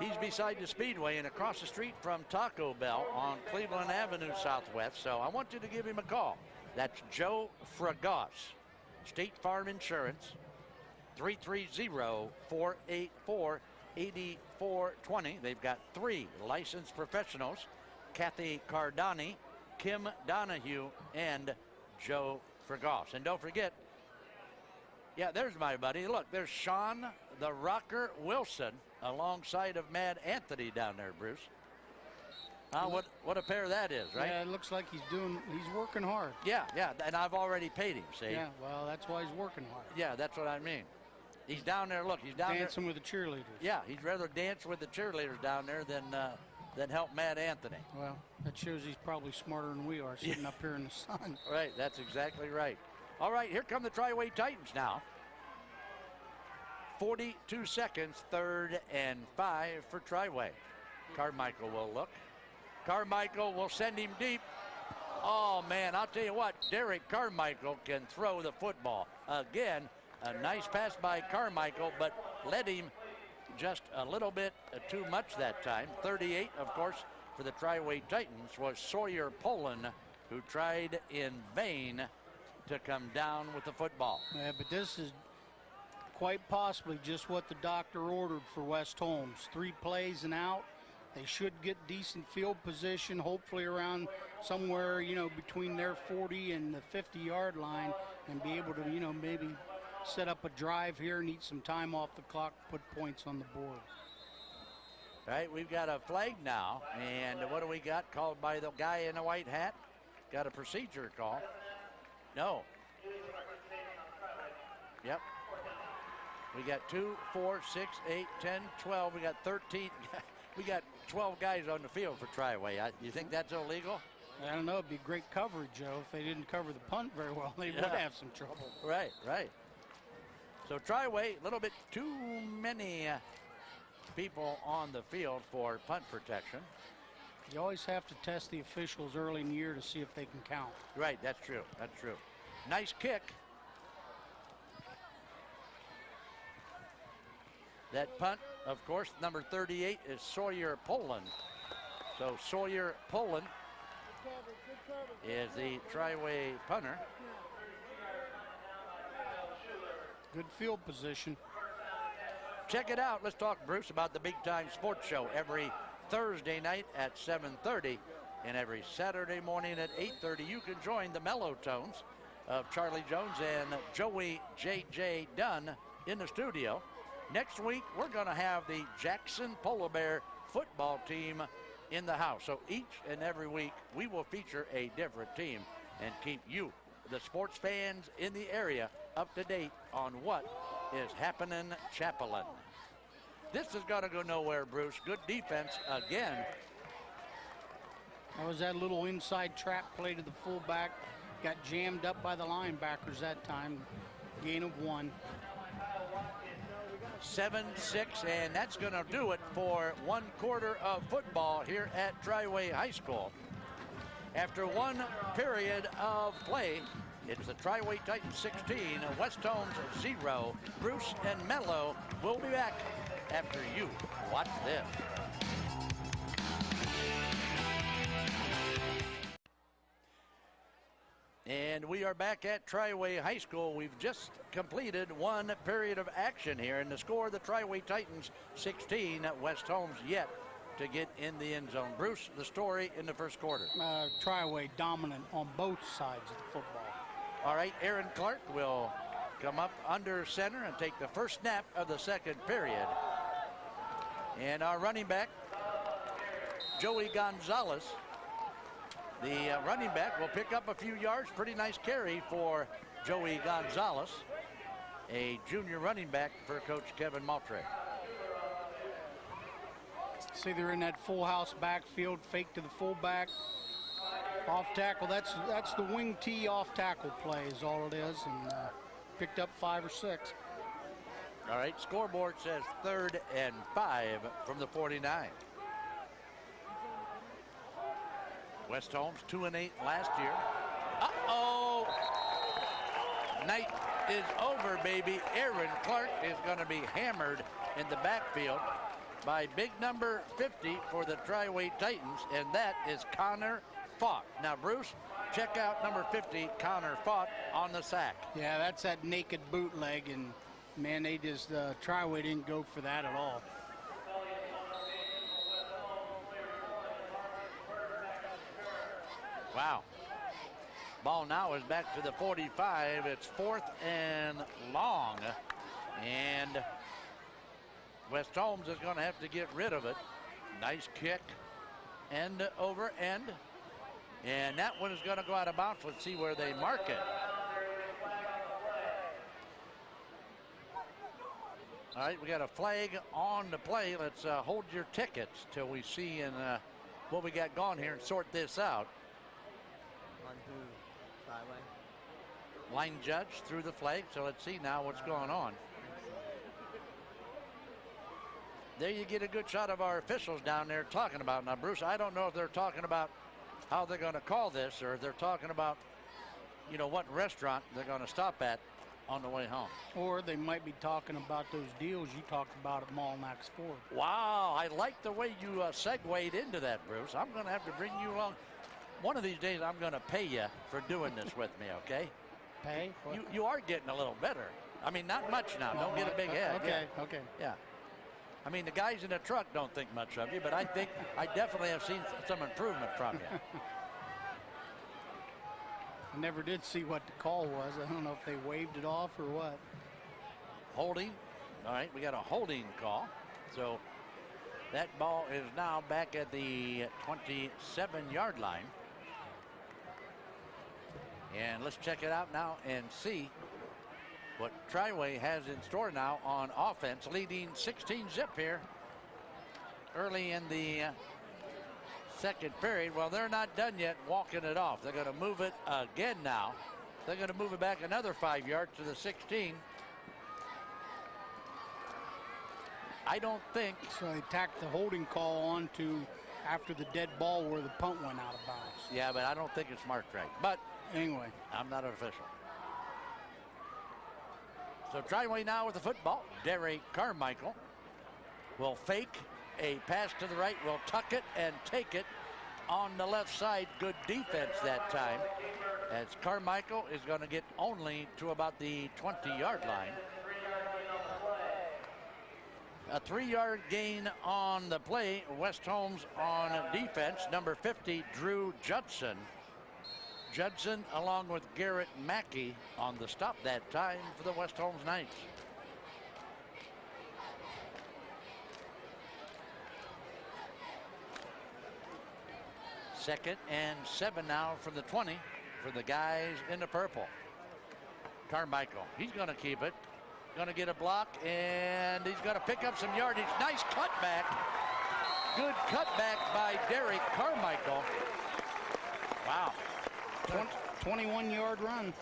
He's beside the Speedway and across the street from Taco Bell on Cleveland Avenue Southwest. So I want you to give him a call. That's Joe Fragos, State Farm Insurance, 330-484-8420. They've got 3 licensed professionals, Kathy Cardani, Kim Donahue, and Joe Fragos. And don't forget, yeah, there's my buddy. Look, there's Sean the Rocker Wilson alongside of Mad Anthony down there, Bruce. What a pair that is, right? Yeah, it looks like he's working hard. Yeah, and I've already paid him, see? Yeah, well, that's why he's working hard. Yeah, that's what I mean. He's down there, look, he's down dancing with the cheerleaders. Yeah, he'd rather dance with the cheerleaders down there than help Mad Anthony. Well, that shows he's probably smarter than we are, sitting up here in the sun. Right, that's exactly right. All right, here come the Triway Titans now. 42 seconds, 3rd and 5 for Triway. Carmichael will look. Carmichael will send him deep. Oh, man, I'll tell you what, Derek Carmichael can throw the football. Again, a nice pass by Carmichael, but led him just a little bit too much that time. 38, of course, for the Triway Titans was Sawyer Poland, who tried in vain to come down with the football. Yeah, but this is quite possibly just what the doctor ordered for West Holmes. 3 plays and out. They should get decent field position, hopefully around somewhere, between their 40 and the 50-yard line, and be able to, maybe set up a drive here, need some time off the clock, put points on the board. All right, we've got a flag now, and what do we got? Called by the guy in the white hat. Got a procedure call. No. Yep. We got 2, 4, 6, 8, 10, 12. We got 13. We got 12 guys on the field for Triway. You think that's illegal? I don't know. It'd be great coverage, Joe. If they didn't cover the punt very well, they would have some trouble. Right, right. So Triway, a little bit too many people on the field for punt protection. You always have to test the officials early in the year to see if they can count. Right, that's true. That's true. Nice kick. That punt, of course, number 38 is Sawyer Poland. So Sawyer Poland is the Triway punter. Good field position. Check it out. Let's talk, Bruce, about the Big Time Sports Show every Thursday night at 7:30 and every Saturday morning at 8:30. You can join the mellow tones of Charlie Jones and Joey J.J. Dunn in the studio. Next week, we're going to have the Jackson Polar Bear football team in the house. So each and every week, we will feature a different team and keep you, the sports fans in the area, up to date on what is happening Chaplain. This is going to go nowhere, Bruce. Good defense again. That was that little inside trap play to the fullback. Got jammed up by the linebackers that time. Gain of 1. 7-6, and that's going to do it for one quarter of football here at Triway High School. After one period of play, it's the Triway Titans 16, West Holmes 0. Bruce and Mello will be back after you watch this. And we are back at Triway High School. We've just completed one period of action here, and the score, the Triway Titans 16, West Holmes yet to get in the end zone. Bruce, the story in the first quarter. Triway dominant on both sides of the football. All right, Aaron Clark will come up under center and take the first snap of the second period. And our running back, Joey Gonzalez, the running back, will pick up a few yards. Pretty nice carry for Joey Gonzalez, a junior running back for Coach Kevin Maltre. See, they're in that full house backfield, fake to the fullback. Off tackle, that's the wing T off tackle play is all it is, and picked up 5 or 6. All right, scoreboard says 3rd and 5 from the 49. West Holmes 2-8 last year. Uh-oh! Night is over, baby. Aaron Clark is going to be hammered in the backfield by big number 50 for the Triway Titans, and that is Connor Fought. Now, Bruce, check out number 50, Connor Fought, on the sack. Yeah, that's that naked bootleg, and man, they just, Triway didn't go for that at all. Wow. Ball now is back to the 45. It's 4th and long, and West Holmes is going to have to get rid of it. Nice kick, end over end. And that one is going to go out of bounds. Let's see where they mark it. All right, we got a flag on the play. Let's hold your tickets till we see what we got going here and sort this out. On who? Triway? Line judge threw the flag, so let's see now what's going on. There you get a good shot of our officials down there talking about. Now, Bruce, I don't know if they're talking about how they're going to call this, or if they're talking about, you know, what restaurant they're going to stop at on the way home. Or they might be talking about those deals you talked about at Mall Max Ford. Wow, I like the way you segued into that, Bruce. I'm going to have to bring you along. One of these days, I'm going to pay you for doing this with me, okay? Pay? You are getting a little better. I mean, not much now. Don't get a big head. Okay, yeah. okay. Yeah. I mean, the guys in the truck don't think much of you, but I think I definitely have seen some improvement from you. I never did see what the call was. I don't know if they waved it off or what. Holding. All right, we got a holding call. So That ball is now back at the 27-yard line. And let's check it out now and see what Triway has in store now on offense, leading 16-zip here early in the second period. Well, they're not done yet walking it off. They're going to move it again now. They're going to move it back another 5 yards to the 16. I don't think. So they tacked the holding call on to after the dead ball where the punt went out of bounds. Yeah, but I don't think it's marked right. But anyway, I'm not an official. So Triway now with the football. Derek Carmichael will fake a pass to the right, will tuck it and take it on the left side. Good defense that time, as Carmichael is going to get only to about the 20-yard line. A 3-yard gain on the play. West Holmes on defense. Number 50, Drew Judson. Judson along with Garrett Mackey on the stop that time for the West Holmes Knights. Second and 7 now from the 20 for the guys in the purple. Carmichael, he's going to keep it. Going to get a block, and he's going to pick up some yardage. Nice cutback. Good cutback by Derek Carmichael. Wow. 21-yard run.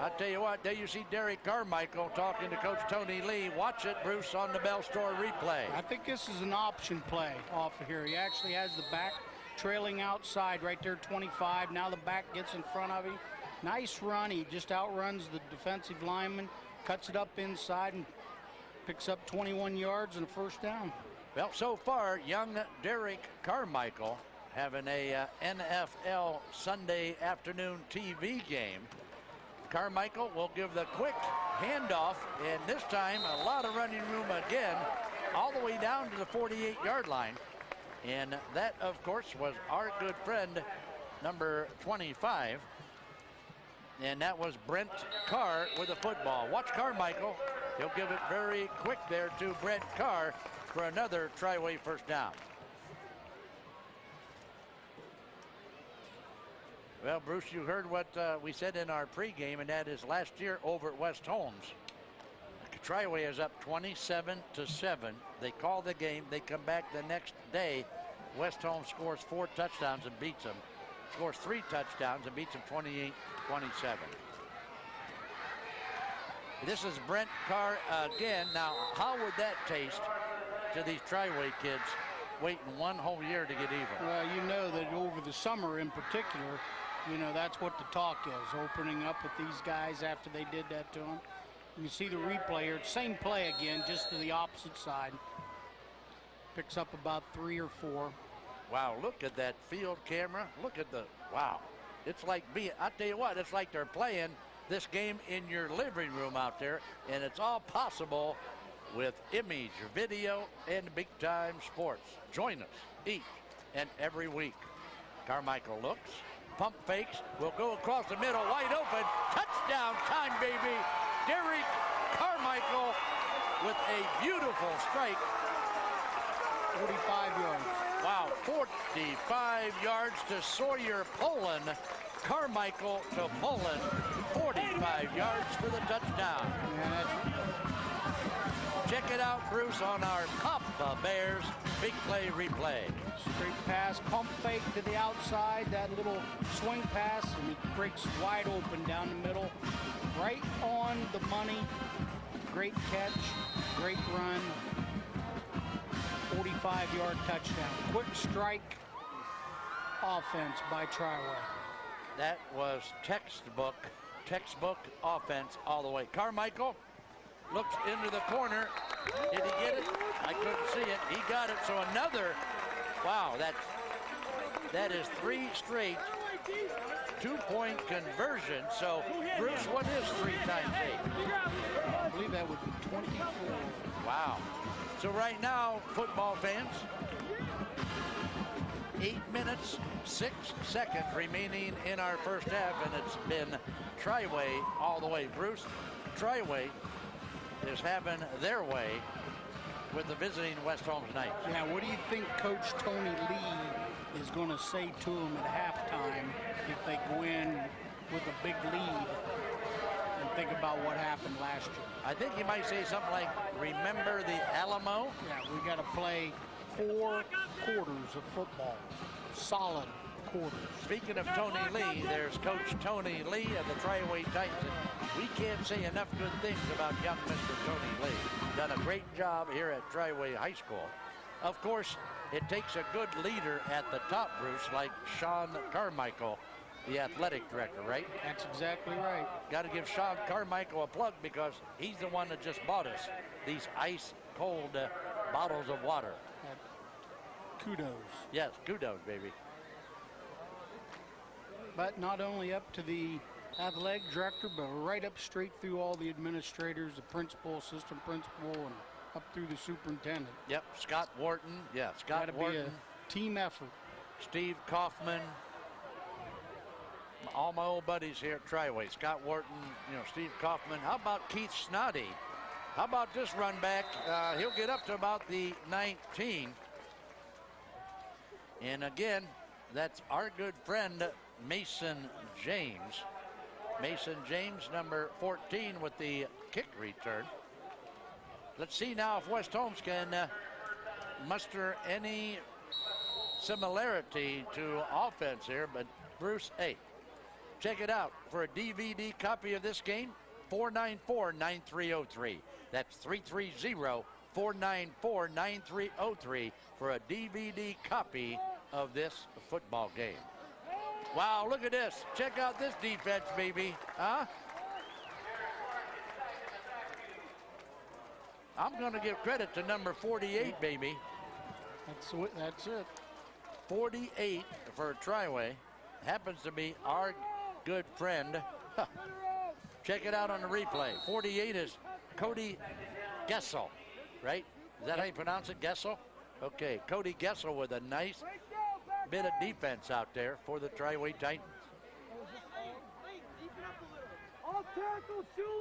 I'll tell you what, there you see Derek Carmichael talking to Coach Tony Lee. Watch it, Bruce, on the Bell Store replay. I think this is an option play off of here. He actually has the back trailing outside right there, 25. Now the back gets in front of him. Nice run. He just outruns the defensive lineman, cuts it up inside, and picks up 21 yards and a first down. Well, so far, young Derek Carmichael having a NFL Sunday afternoon TV game. Carmichael will give the quick handoff, and this time a lot of running room again, all the way down to the 48-yard line. And that, of course, was our good friend, number 25. And that was Brent Carr with the football. Watch Carmichael. He'll give it very quick there to Brent Carr for another Triway first down. Well, Bruce, you heard what we said in our pregame, and that is last year over at West Holmes. Triway is up 27-7. They call the game. They come back the next day. West Holmes scores 4 touchdowns and beats them. Scores 3 touchdowns and beats them 28-27. This is Brent Carr again. Now, how would that taste to these Triway kids waiting one whole year to get even? Well, you know that over the summer in particular, you know, that's what the talk is, opening up with these guys after they did that to them. You see the replay here. Same play again, just to the opposite side. Picks up about 3 or 4. Wow, look at that field camera. Look at the, wow. It's like being, I tell you what, it's like they're playing this game in your living room out there, and it's all possible with image, video, and Big Time Sports. Join us each and every week. Carmichael looks, pump fakes, will go across the middle, wide open, touchdown time, baby. Derek Carmichael with a beautiful strike. 45 yards. Wow, 45 yards to Sawyer Poland. Carmichael to Poland, 45 yards for the touchdown. Check it out, Bruce, on our Papa Bears Big Play replay. Straight pass, pump fake to the outside, that little swing pass, and he breaks wide open down the middle. Right on the money. Great catch, great run. 45-yard touchdown. Quick strike offense by Triway. That was textbook offense all the way. Carmichael looks into the corner. Did he get it? I couldn't see it. He got it. So another, wow, that is 3 straight 2-point conversion. So, Bruce, what is 3 times 8? I believe that would be 24. Wow. So right now, football fans, 8 minutes, 6 seconds remaining in our first half, and it's been Triway all the way. Bruce, Triway is having their way with the visiting West Holmes Knights. Yeah, what do you think Coach Tony Lee is going to say to them at halftime if they go in with a big lead and think about what happened last year? I think he might say something like, remember the Alamo? Yeah, we got to play 4 quarters of football, solid quarters. Speaking of Tony Lee, there's Coach Tony Lee of the Triway Titans. We can't say enough good things about young Mr. Tony Lee. Done a great job here at Triway High School. Of course, it takes a good leader at the top, Bruce, like Sean Carmichael, the athletic director, right? That's exactly right. Got to give Sean Carmichael a plug because he's the one that just bought us these ice-cold bottles of water. Kudos. Yes, kudos, baby. But not only up to the athletic director, but right up straight through all the administrators, the principal, assistant principal, and up through the superintendent. Yep, Scott Wharton. Yeah, Scott Wharton. Be a team effort. Steve Kaufman. All my old buddies here at Triway. Scott Wharton, Steve Kaufman. How about Keith Snoddy? How about this run back? He'll get up to about the 19. And again, that's our good friend Mason James. Mason James, number 14, with the kick return. Let's see now if West Holmes can muster any similarity to offense here. But Bruce, hey, check it out. For a DVD copy of this game, 494-9303. That's 330-494-9303 for a DVD copy of this football game. Wow, look at this. Check out this defense, baby. Huh? I'm going to give credit to number 48, baby. That's it. 48 for Triway. Happens to be our good friend. Huh. Check it out on the replay. 48 is Cody Gessel, right? Is that how you pronounce it, Gessel? Okay, Cody Gessel with a nice bit of defense out there for the Triway Titans.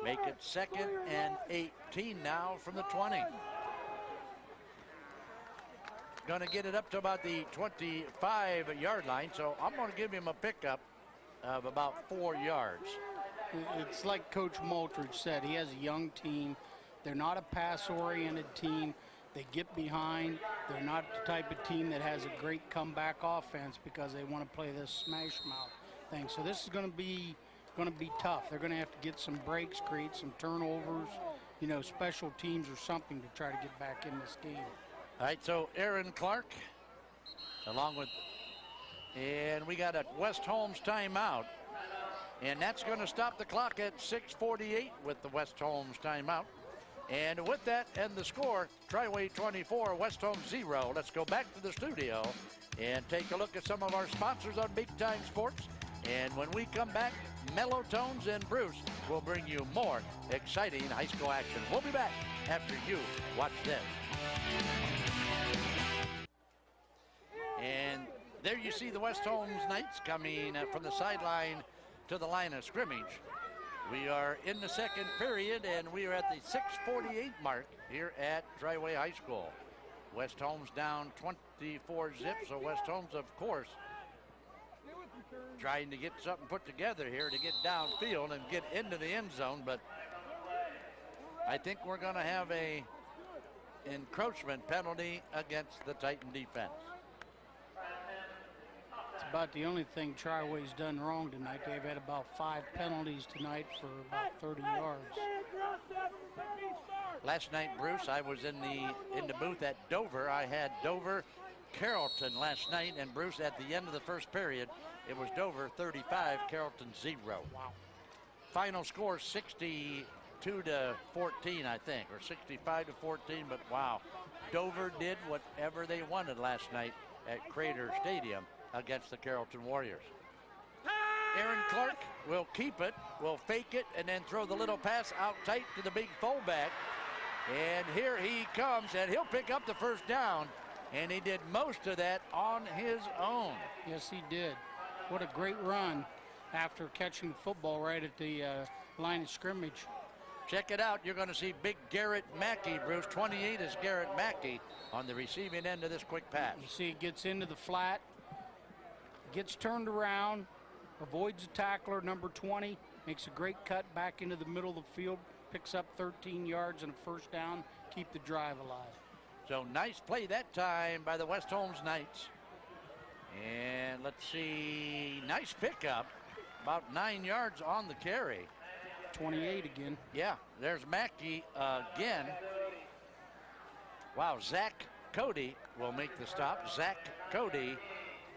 Make it 2nd and 18 now from the 20. Going to get it up to about the 25-yard line, so I'm going to give him a pickup of about 4 yards. It's like Coach Moultridge said, he has a young team. They're not a pass-oriented team. They get behind. They're not the type of team that has a great comeback offense because they want to play this smash mouth thing. So this is going to be tough. They're going to have to get some breaks, create some turnovers, special teams or something to try to get back in this game. All right, so Aaron Clark, and we got a West Holmes timeout, and that's going to stop the clock at 6:48 with the West Holmes timeout. And with that and the score, Triway 24, West Holmes 0. Let's go back to the studio and take a look at some of our sponsors on Big Time Sports. And when we come back, Mellow Tones and Bruce will bring you more exciting high school action. We'll be back after you watch this. And there you see the West Holmes Knights coming from the sideline to the line of scrimmage. We are in the 2nd period, and we are at the 6:48 mark here at Triway High School. West Holmes down 24 zips, so West Holmes, of course, trying to get something put together here to get downfield and get into the end zone, but I think we're going to have a encroachment penalty against the Titan defense. It's about the only thing Triway's done wrong tonight. They've had about 5 penalties tonight for about 30 yards. Last night, Bruce, I was in the booth at Dover. I had Dover Carrollton last night, and Bruce, at the end of the first period, it was Dover 35, Carrollton 0. Wow. Final score 62-14, I think, or 65-14, but wow. Dover did whatever they wanted last night at Crater Stadium against the Carrollton Warriors. Aaron Clark will keep it, will fake it, and then throw the little pass out tight to the big fullback. And here he comes, and he'll pick up the first down. And he did most of that on his own. Yes, he did. What a great run after catching the football right at the line of scrimmage. Check it out. You're going to see big Garrett Mackey, Bruce. 28 is Garrett Mackey on the receiving end of this quick pass. You see it gets into the flat, gets turned around, avoids a tackler, number 20, makes a great cut back into the middle of the field, picks up 13 yards and a first down, keep the drive alive. So nice play that time by the West Holmes Knights. And let's see, nice pickup, about 9 yards on the carry. 28 again. Yeah, there's Mackey again. Wow, Zach Cody will make the stop. Zach Cody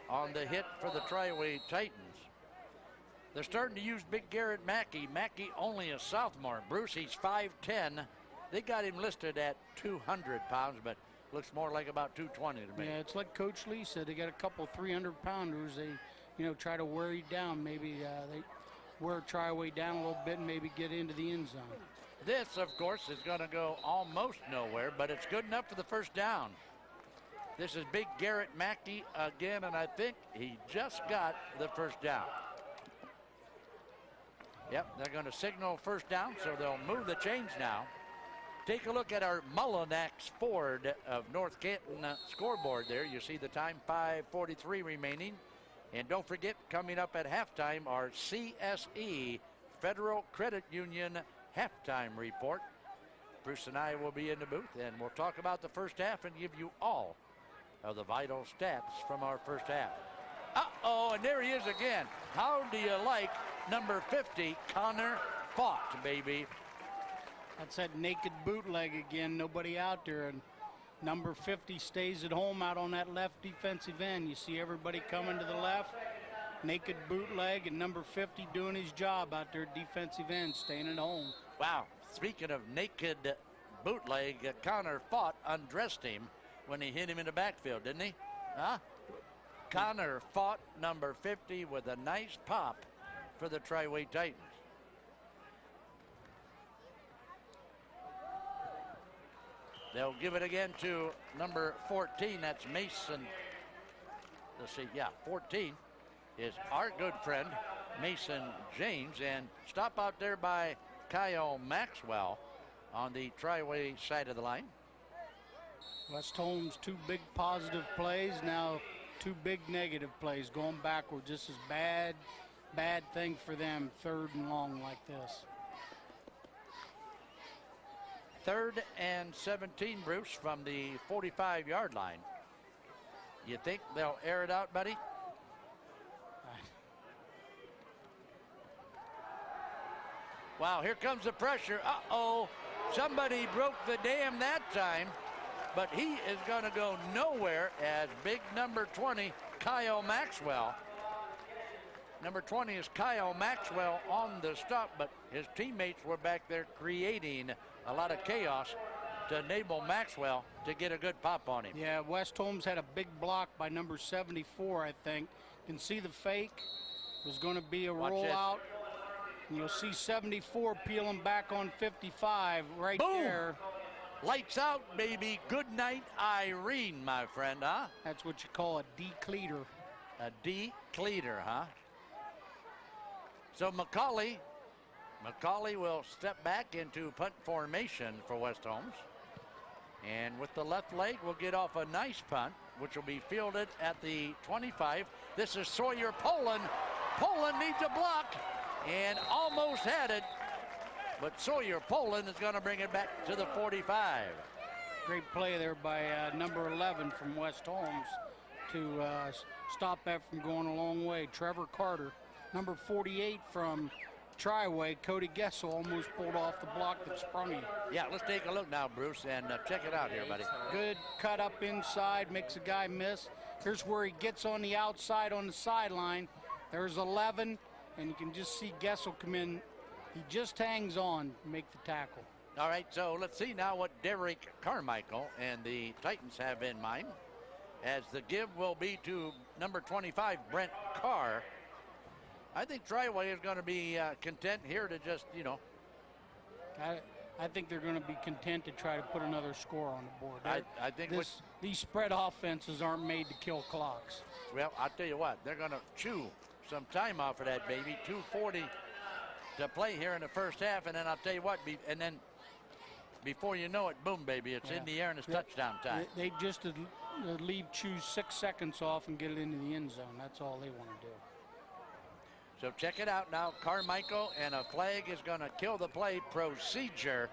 on the hit for the Triway Titans. They're starting to use big Garrett Mackey. Mackey only a sophomore. Bruce, he's 5'10". They got him listed at 200 pounds, but looks more like about 220 to me. Yeah, it's like Coach Lee said. They got a couple 300-pounders. They, try to wear you down. Maybe they wear Triway down a little bit and maybe get into the end zone. This, of course, is going to go almost nowhere, but it's good enough for the first down. This is big Garrett Mackey again, and I think he just got the first down. Yep, they're going to signal first down, so they'll move the chains now. Take a look at our Mullinax Ford of North Canton scoreboard there. You see the time, 5:43 remaining. And don't forget, coming up at halftime, our CSE Federal Credit Union halftime report. Bruce and I will be in the booth, and we'll talk about the first half and give you all of the vital stats from our first half. Uh-oh, and there he is again. How do you like number 50, Connor Fott, baby? That's that naked bootleg again. Nobody out there. And number 50 stays at home out on that left defensive end. You see everybody coming to the left. Naked bootleg, and number 50 doing his job out there, defensive end, staying at home. Wow. Speaking of naked bootleg, Connor Fott undressed him when he hit him in the backfield, didn't he? Huh? Connor Fott, number 50, with a nice pop for the Triway Titans. They'll give it again to number 14. That's Mason. Let's see. Yeah, 14 is our good friend, Mason James. And stop out there by Kyle Maxwell on the Triway side of the line. West Holmes, 2 big positive plays. Now 2 big negative plays going backwards. This is bad thing for them, 3rd and long like this. 3rd and 17, Bruce, from the 45-yard line. You think they'll air it out, buddy? Wow, here comes the pressure. Uh-oh, somebody broke the dam that time, but he is going to go nowhere as big number 20, Kyle Maxwell. Number 20 is Kyle Maxwell on the stop, but his teammates were back there creating a lot of chaos to enable Maxwell to get a good pop on him. Yeah, West Holmes had a big block by number 74, I think. You can see the fake. It was going to be a rollout. And you'll see 74 peeling back on 55 right Boom. there. Lights out, baby. Good night, Irene, my friend, huh? That's what you call a decleater. A decleater, huh? So McCauley will step back into punt formation for West Holmes. And with the left leg, we'll get off a nice punt, which will be fielded at the 25. This is Sawyer Poland. Poland needs a block and almost had it. But Sawyer Poland is going to bring it back to the 45. Great play there by number 11 from West Holmes to stop that from going a long way. Trevor Carter. Number 48 from Triway, Cody Gessel, almost pulled off the block that sprung him. Yeah, let's take a look now, Bruce, and check it out here, buddy. Good cut up inside, makes a guy miss. Here's where he gets on the outside on the sideline. There's 11, and you can just see Gessel come in. He just hangs on to make the tackle. All right, so let's see now what Derek Carmichael and the Titans have in mind, as the give will be to number 25, Brent Carr. I think Triway is going to be content here to just, I think they're going to be content to try to put another score on the board. I think these spread offenses aren't made to kill clocks. Well, I'll tell you what, they're going to chew some time off of that, baby. 2:40 to play here in the first half, and then I'll tell you what, and then before you know it, boom, baby, it's in the air and it's touchdown time. They just choose 6 seconds off and get it into the end zone. That's all they want to do. So check it out now, Carmichael, and a flag is going to kill the play. Procedure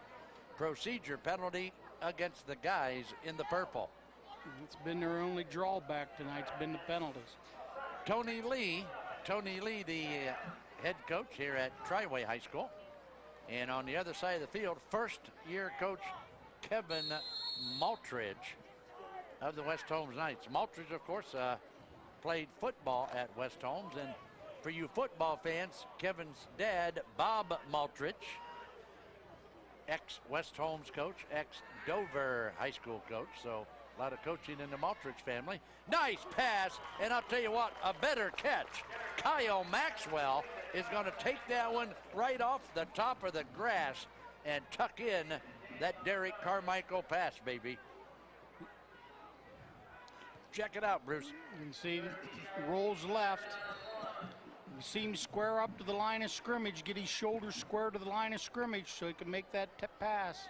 penalty against the guys in the purple. It's been their only drawback tonight. It's been the penalties. Tony Lee, the head coach here at Triway High School. And on the other side of the field, first-year coach Kevin Maltridge of the West Holmes Knights. Maltridge, of course, played football at West Holmes. And for you football fans, Kevin's dad, Bob Maltridge, ex-West Holmes coach, ex-Dover High School coach. So a lot of coaching in the Maltridge family. Nice pass, and I'll tell you what, a better catch. Kyle Maxwell is going to take that one right off the top of the grass and tuck in that Derek Carmichael pass, baby. Check it out, Bruce. You can see rolls left. You see him square up to the line of scrimmage, get his shoulders square to the line of scrimmage so he can make that pass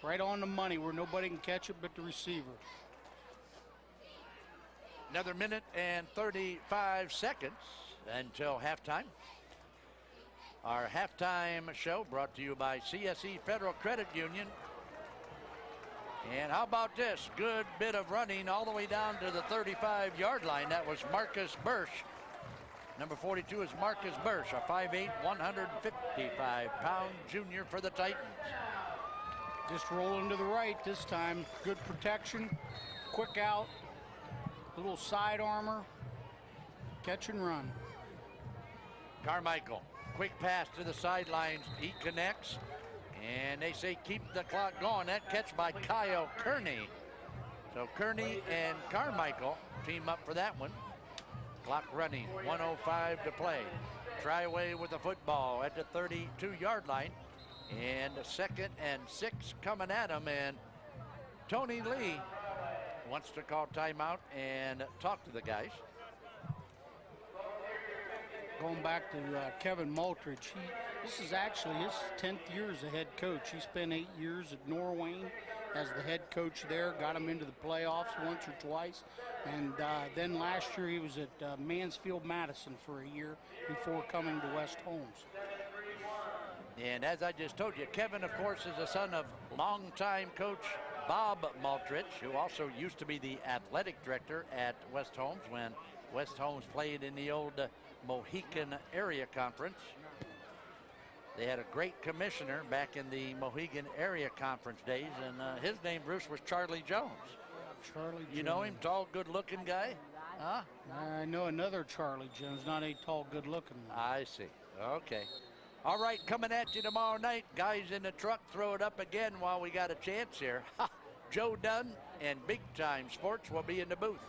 right on the money where nobody can catch it but the receiver. Another minute and 35 seconds until halftime. Our halftime show brought to you by CSE Federal Credit Union. And how about this? Good bit of running all the way down to the 35-yard line. That was Marcus Bursch. Number 42 is Marcus Bursch, a 5'8", 155-pound junior for the Titans. Just rolling to the right this time. Good protection, quick out, little side armor, catch and run. Carmichael, quick pass to the sidelines. He connects, and they say keep the clock going. That catch by Kyle Kearney. So Kearney and Carmichael team up for that one. Clock running, 1:05 to play. Triway with the football at the 32-yard line. And 2nd and 6 coming at him. And Tony Lee wants to call timeout and talk to the guys. Going back to Kevin Maltridge, this is actually his 10th year as a head coach. He spent 8 years at Norwayne as the head coach there, got him into the playoffs once or twice. And then last year he was at Mansfield-Madison for a year before coming to West Holmes. And as I just told you, Kevin, of course, is the son of longtime coach Bob Maltridge, who also used to be the athletic director at West Holmes when West Holmes played in the old Mohican Area Conference. They had a great commissioner back in the Mohegan Area Conference days, and his name, Bruce, was Charlie Jones. Charlie You know him, tall, good-looking guy? Huh? I know another Charlie Jones, not a tall, good-looking one. I see. Okay. All right, coming at you tomorrow night. Guys in the truck, throw it up again while we got a chance here. Joe Dunn and Big Time Sports will be in the booth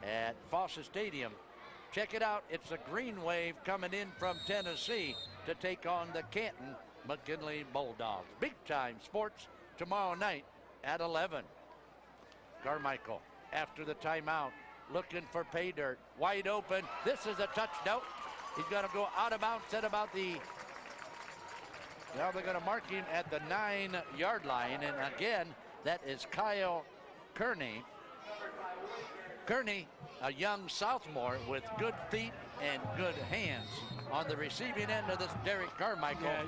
at Fawcett Stadium. Check it out. It's a Green Wave coming in from Tennessee to take on the Canton McKinley Bulldogs. Big Time Sports tomorrow night at 11. Carmichael, after the timeout, looking for pay dirt. Wide open. This is a touchdown. He's going to go out of bounds at about the... Now they're going to mark him at the 9-yard line. And again, that is Kyle Kearney. Kearney, a young sophomore with good feet and good hands. On the receiving end of this, Derek Carmichael. Yeah,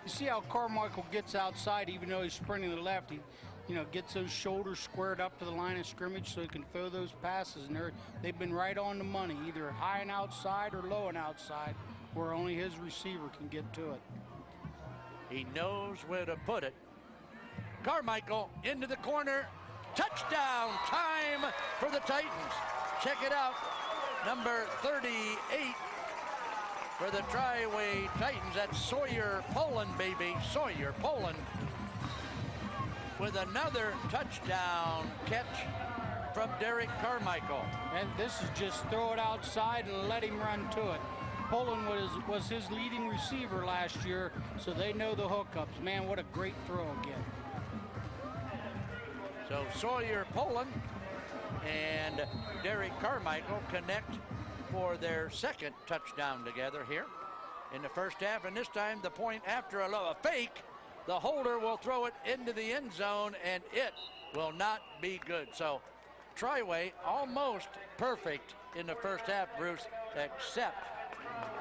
you see how Carmichael gets outside, even though he's sprinting to the left. He, gets those shoulders squared up to the line of scrimmage so he can throw those passes. And they've been right on the money, either high and outside or low and outside, where only his receiver can get to it. He knows where to put it. Carmichael into the corner. Touchdown time for the Titans. Check it out. Number 38 for the Triway Titans. That's Sawyer Poland, baby. Sawyer Poland with another touchdown catch from Derek Carmichael. And this is just throw it outside and let him run to it. Poland was his leading receiver last year, so they know the hookups. Man, what a great throw again. So Sawyer Poland and Derek Carmichael connect for their second touchdown together here. in the first half, and this time the point after a fake, the holder will throw it into the end zone, and it will not be good. So Triway almost perfect in the first half, Bruce, except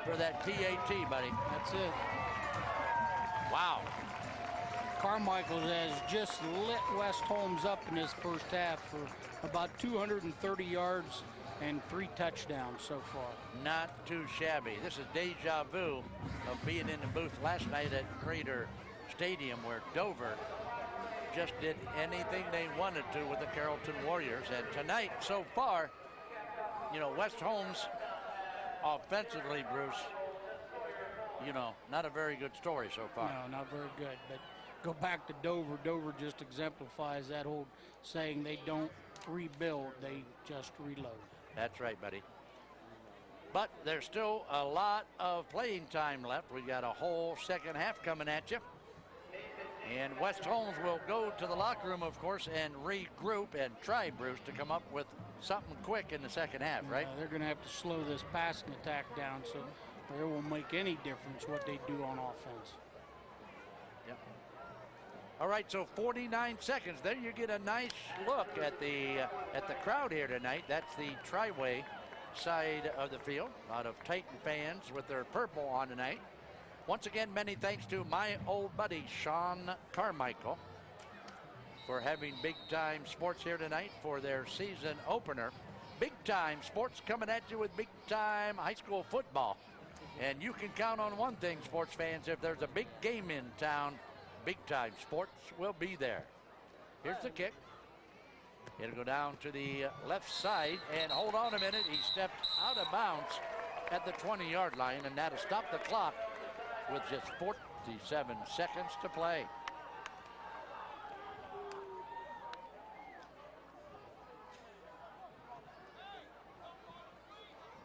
for that PAT, buddy. That's it. Wow. Carmichael has just lit West Holmes up in his first half for about 230 yards and 3 touchdowns so far. Not too shabby. This is deja vu of being in the booth last night at Crater Stadium, where Dover just did anything they wanted to with the Carrollton Warriors. And tonight, so far, you know, West Holmes offensively, Bruce, you know, not a very good story so far. No, not very good. But go back to Dover. Dover just exemplifies that whole saying, they don't rebuild, they just reload. That's right, buddy. But there's still a lot of playing time left. We got a whole second half coming at you. And West Holmes will go to the locker room, of course, and regroup and try, Bruce, to come up with something quick in the second half, right? They're going to have to slow this passing attack down, so it won't make any difference what they do on offense. Yep. All right, so 49 seconds. There you get a nice look at the crowd here tonight. That's the Triway side of the field. A lot of Titan fans with their purple on tonight. Once again, many thanks to my old buddy Sean Carmichael for having Big Time Sports here tonight for their season opener. Big Time Sports coming at you with Big Time High School football. And you can count on one thing, sports fans, if there's a big game in town, Big Time Sports will be there. Here's the kick. It'll go down to the left side, and hold on a minute, he stepped out of bounds at the 20-yard line, and that'll stop the clock with just 47 seconds to play.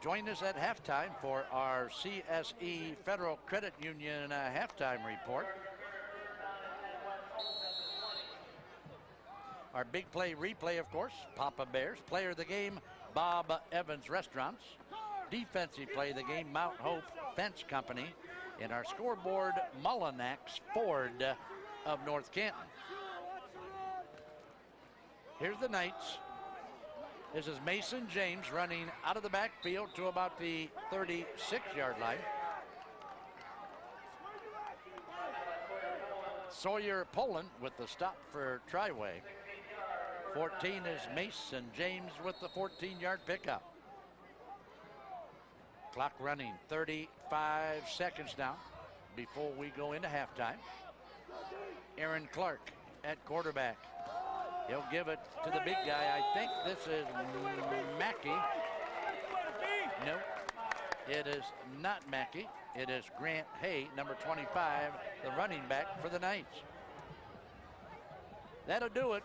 Join us at halftime for our CSE Federal Credit Union halftime report. Our big play replay, of course, Papa Bears. Player of the game, Bob Evans Restaurants. Defensive play of the game, Mount Hope Fence Company. And our scoreboard, Mullinax Ford of North Canton. Here's the Knights. This is Mason James running out of the backfield to about the 36-yard line. Sawyer Poland with the stop for Triway. 14 is Mason James with the 14-yard pickup. Clock running, 35 seconds now before we go into halftime. Aaron Clark at quarterback. He'll give it to the big guy. I think this is Mackey. No, it is not Mackey. It is Grant Hay, number 25, the running back for the Knights. That'll do it.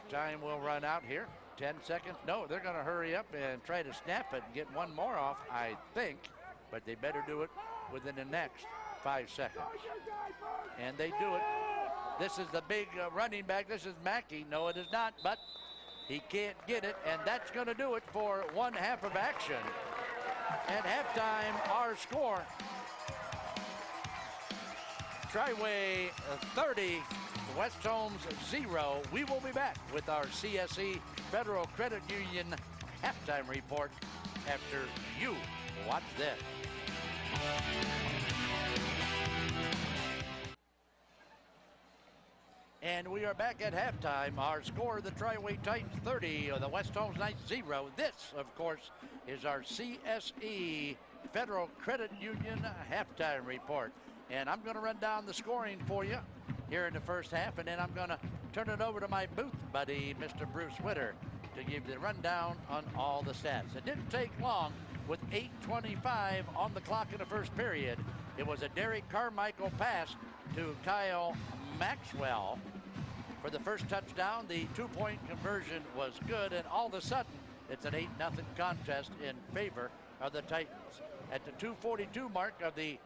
Time will run out here. 10 seconds. No, they're going to hurry up and try to snap it and get one more off, I think. But they better do it within the next 5 seconds. And they do it. This is the big running back. This is Mackey. No, it is not, but he can't get it. And that's going to do it for one half of action. At halftime, our score, Triway 30, West Holmes 0. We will be back with our CSE Federal Credit Union halftime report after you watch this. And we are back at halftime. Our score, the Triway Titans 30, the West Holmes Knights 0. This, of course, is our CSE Federal Credit Union halftime report. And I'm going to run down the scoring for you here in the first half, and then I'm going to turn it over to my booth buddy, Mr. Bruce Witter, to give the rundown on all the stats. It didn't take long with 8:25 on the clock in the first period. It was a Derek Carmichael pass to Kyle Maxwell for the first touchdown. The 2-point conversion was good, and all of a sudden, it's an 8-0 contest in favor of the Titans. At the 2:42 mark of the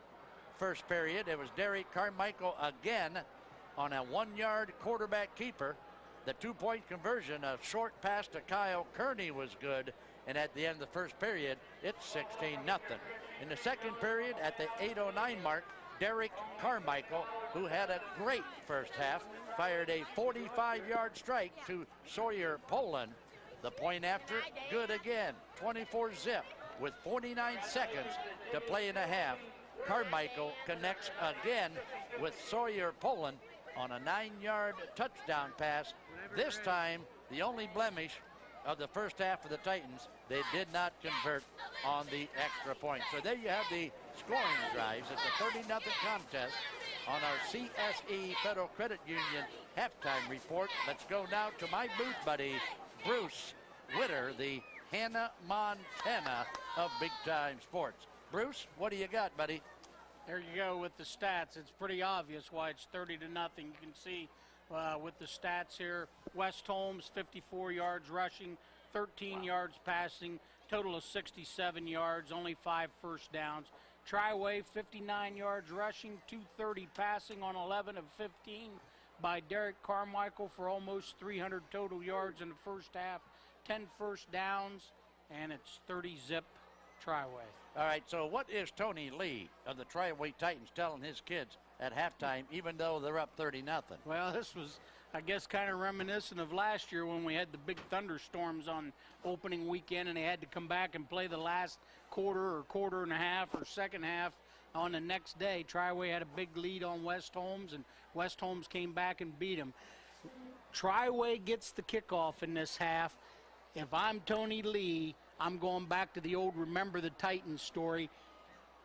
first period, it was Derek Carmichael again on a 1-yard quarterback keeper. The 2-point conversion, a short pass to Kyle Kearney was good, and at the end of the first period, it's 16-0. In the second period, at the 8:09 mark, Derek Carmichael, who had a great first half, fired a 45-yard strike to Sawyer Poland. The point after, good again, 24-zip with 49 seconds to play in a half. Carmichael connects again with Sawyer Poland on a 9-yard touchdown pass. This time, the only blemish of the first half of the Titans, they did not convert on the extra point. So there you have the scoring drives at the 30-0 contest on our CSE Federal Credit Union halftime report. Let's go now to my booth buddy, Bruce Witter, the Hannah Montana of Big Time Sports. Bruce, what do you got, buddy? There you go with the stats. It's pretty obvious why it's 30-0. You can see with the stats here, West Holmes 54 yards rushing, 13 yards passing, total of 67 yards, only 5 first downs. Triway 59 yards rushing, 230 passing on 11 of 15 by Derek Carmichael for almost 300 total yards in the first half, 10 first downs, and it's 30-zip Triway. All right, so what is Tony Lee of the Triway Titans telling his kids at halftime, even though they're up 30-0? Well, this was, I guess, kind of reminiscent of last year when we had the big thunderstorms on opening weekend and they had to come back and play the last quarter or quarter and a half or second half on the next day. Triway had a big lead on West Holmes, and West Holmes came back and beat them. Triway gets the kickoff in this half. If I'm Tony Lee, I'm going back to the old Remember the Titans story.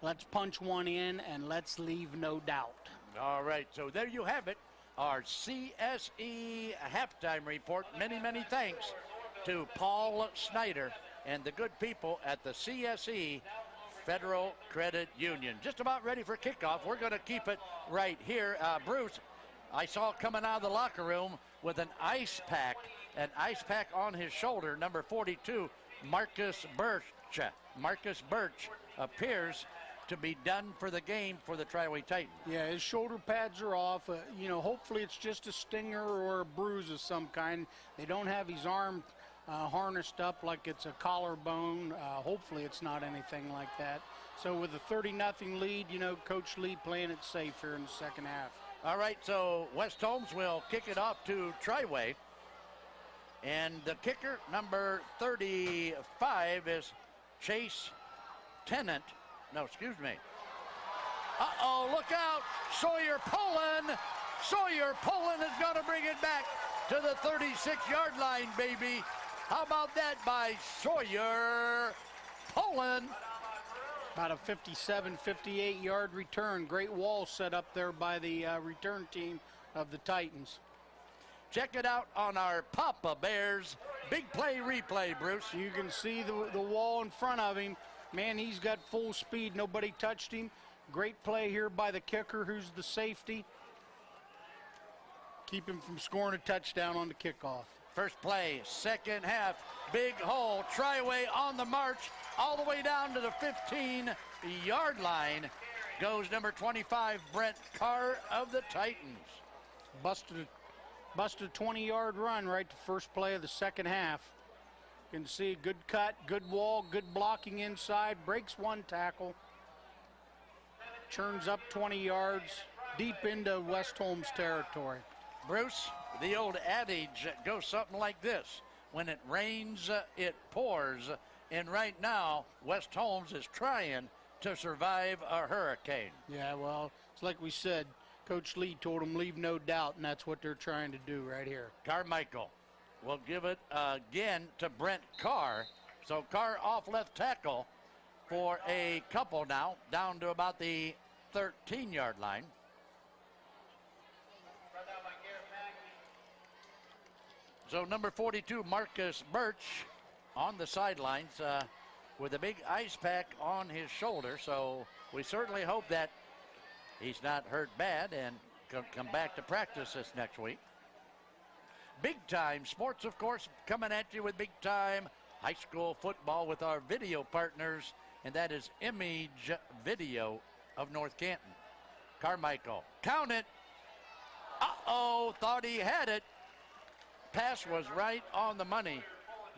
Let's punch one in and let's leave no doubt. All right, so there you have it, our CSE halftime report. Many, many thanks to Paul Snyder and the good people at the CSE Federal Credit Union. Just about ready for kickoff. We're going to keep it right here. Bruce, I saw coming out of the locker room with an ice pack on his shoulder, number 42, Marcus Birch. Marcus Birch appears to be done for the game for the Triway Titans. Yeah, his shoulder pads are off. Hopefully it's just a stinger or a bruise of some kind. They don't have his arm harnessed up like it's a collarbone. Hopefully it's not anything like that. So with a 30-0 lead, Coach Lee playing it safe here in the second half. All right, so West Holmes will kick it off to Triway. And the kicker, number 35, is Chase Tennant. No, excuse me. Uh-oh, look out. Sawyer Poland. Sawyer Poland is going to bring it back to the 36-yard line, baby. How about that by Sawyer Poland? About a 57, 58-yard return. Great wall set up there by the return team of the Titans. Check it out on our Papa Bears big play replay, Bruce. You can see the wall in front of him. Man, he's got full speed. Nobody touched him. Great play here by the kicker, who's the safety. Keep him from scoring a touchdown on the kickoff. First play, second half, big hole. Triway on the march all the way down to the 15-yard line. Goes number 25, Brent Carr of the Titans. Busted a 20-yard run right to first play of the second half. You can see good cut, good wall, good blocking inside, breaks one tackle, churns up 20 yards, deep into West Holmes territory. Bruce, the old adage goes something like this: when it rains, it pours. And right now, West Holmes is trying to survive a hurricane. Yeah, well, it's like we said, Coach Lee told them leave no doubt, and that's what they're trying to do right here. Carmichael will give it again to Brent Carr. So Carr off left tackle for a couple now, down to about the 13-yard line. So number 42, Marcus Birch, on the sidelines with a big ice pack on his shoulder. So we certainly hope that he's not hurt bad and can come back to practice this next week. Big Time Sports, of course, coming at you with Big Time High School football with our video partners, and that is Image Video of North Canton. Carmichael, count it. Uh-oh, thought he had it. Pass was right on the money,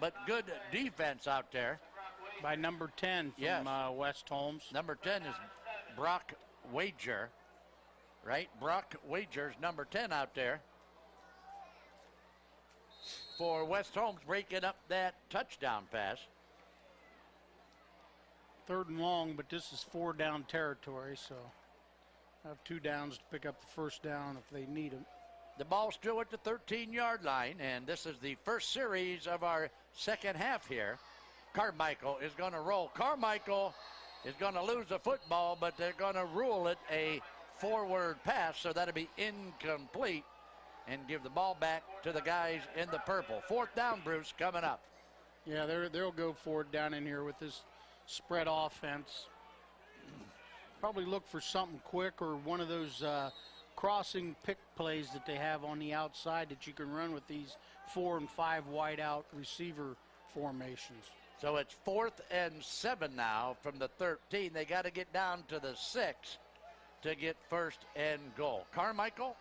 but good defense out there. By number 10 from Yes. West Holmes. Number 10 is Brock Wager, right? Brock Wager's number 10 out there for West Holmes, breaking up that touchdown pass. 3rd and long, but this is 4 down territory, so have 2 downs to pick up the first down if they need them. The ball's still at the 13-yard line, and this is the first series of our second half here. Carmichael is going to roll. Carmichael is going to lose the football, but they're going to rule it a forward pass, so that'll be incomplete and give the ball back to the guys in the purple. 4th down, Bruce, coming up. Yeah, they'll go for it down in here with this spread offense. Probably look for something quick or one of those crossing pick plays that they have on the outside that you can run with these 4 and 5 wide out receiver formations. So it's 4th and 7 now from the 13. They got to get down to the 6 to get 1st and goal. Carmichael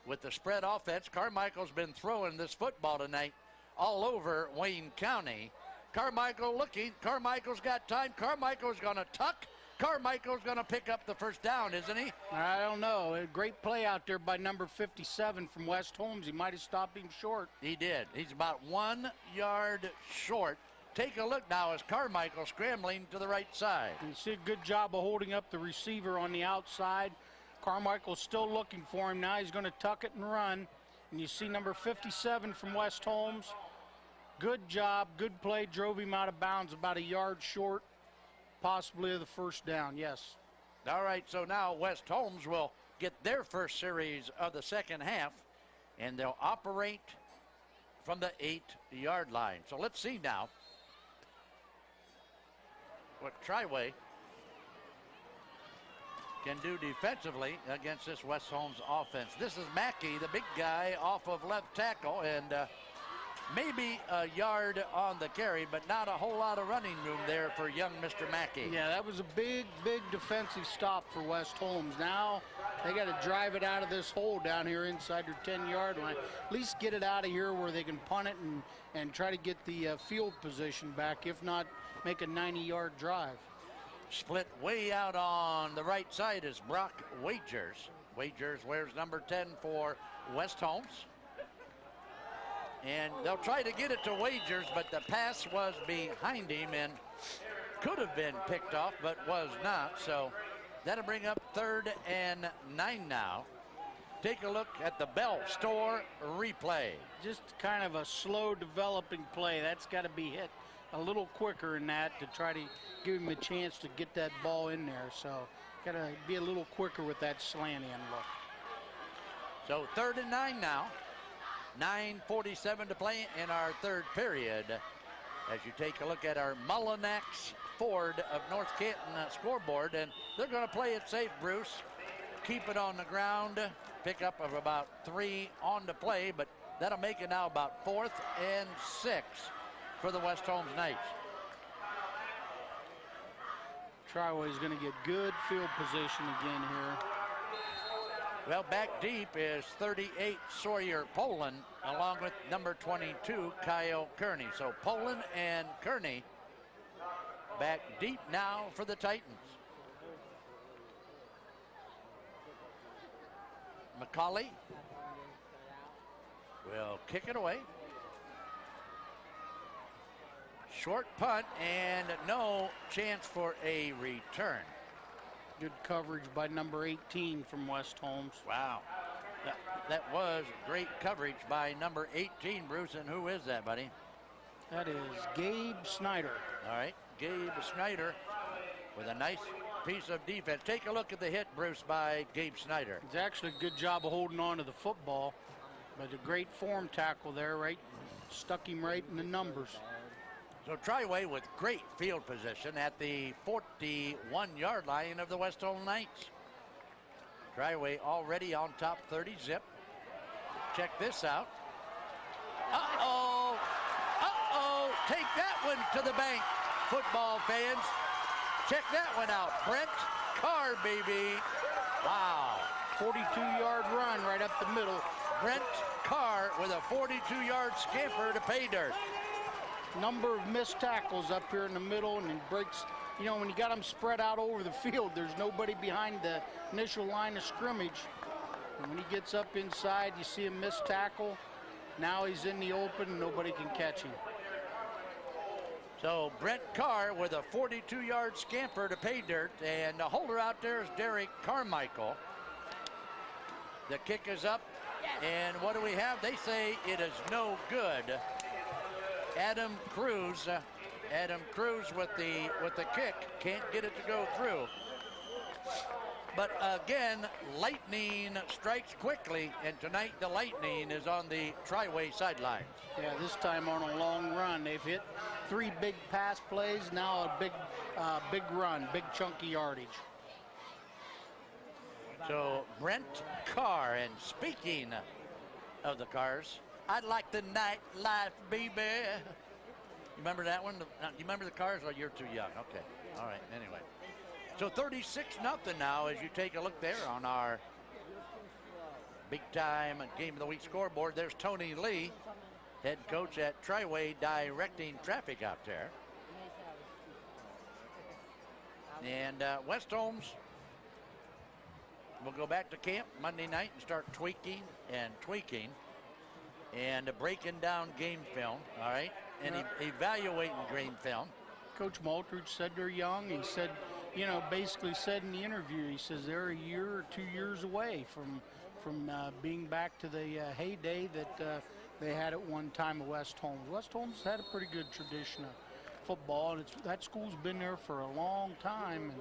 with the spread offense. Carmichael's been throwing this football tonight all over Wayne County. Carmichael looking. Carmichael's got time. Carmichael's going to tuck. Carmichael's going to pick up the first down, isn't he? I don't know. A great play out there by number 57 from West Holmes. He might have stopped him short. He did. He's about 1 yard short. Take a look now as Carmichael scrambling to the right side. You see a good job of holding up the receiver on the outside. Carmichael's still looking for him now. He's going to tuck it and run. And you see number 57 from West Holmes. Good job, good play. Drove him out of bounds about a yard short, possibly of the first down, yes. All right, so now West Holmes will get their first series of the second half, and they'll operate from the 8-yard line. So let's see now what Triway can do defensively against this West Holmes offense. This is Mackey, the big guy, off of left tackle, and maybe a yard on the carry, but not a whole lot of running room there for young Mr. Mackey. Yeah, that was a big defensive stop for West Holmes. Now they got to drive it out of this hole down here inside their 10-yard line. At least get it out of here where they can punt it and try to get the field position back. If not, make a 90-yard drive. Split way out on the right side is Brock Wagers. Wagers wears number 10 for West Holmes. And they'll try to get it to Wagers, but the pass was behind him and could have been picked off, but was not. So that'll bring up 3rd and 9 now. Take a look at the Bell Store replay. Just kind of a slow developing play. That's got to be hit a little quicker in that to try to give him a chance to get that ball in there. So got to be a little quicker with that slant in look. So 3rd and 9 now. 9:47 to play in our third period. As you take a look at our Mullinax Ford of North Canton scoreboard, and they're going to play it safe, Bruce. Keep it on the ground. Pickup of about 3 on the play, but that'll make it now about 4th and 6 for the West Holmes Knights. Triway is going to get good field position again here. Well, back deep is 38 Sawyer Poland, along with number 22 Kyle Kearney. So Poland and Kearney back deep now for the Titans. McCauley will kick it away. Short punt and no chance for a return. Good coverage by number 18 from West Holmes. Wow. That was great coverage by number 18, Bruce. And who is that, buddy? That is Gabe Snyder. All right, Gabe Snyder with a nice piece of defense. Take a look at the hit, Bruce, by Gabe Snyder. It's actually a good job of holding on to the football, but a great form tackle there, right? Stuck him right in the numbers. So Triway with great field position at the 41-yard line of the West Holmes Knights. Triway already on top 30 zip. Check this out. Uh-oh. Uh-oh. Take that one to the bank, football fans. Check that one out. Brent Carr, baby. Wow. 42-yard run right up the middle. Brent Carr with a 42-yard scamper to pay dirt. number of missed tackles up here in the middle, and he breaks. You know, when you got them spread out over the field, there's nobody behind the initial line of scrimmage. And when he gets up inside, you see him miss tackle. Now he's in the open, and nobody can catch him. So Brent Carr with a 42-yard scamper to pay dirt, and the holder out there is Derek Carmichael. The kick is up, and what do we have? They say it is no good. Adam Cruz with the kick, can't get it to go through. But again, lightning strikes quickly, and tonight the lightning is on the Triway sidelines. Yeah, this time on a long run. They've hit 3 big pass plays, now a big run, big chunky yardage. So Brent Carr, and speaking of the Cars, I'd like the nightlife, baby. You remember that one? You remember the Cars? Oh, you're too young. Okay. All right. Anyway. So 36-0 now as you take a look there on our big-time Game of the Week scoreboard. There's Tony Lee, head coach at Triway, directing traffic out there. And West Holmes will go back to camp Monday night and start tweaking and breaking down game film, all right, and evaluating game film. Coach Maltridge said they're young. He said, you know, basically said in the interview, he says they're a year or 2 years away from being back to the heyday that they had at one time at West Holmes. West Holmes had a pretty good tradition of football, and that school's been there for a long time, and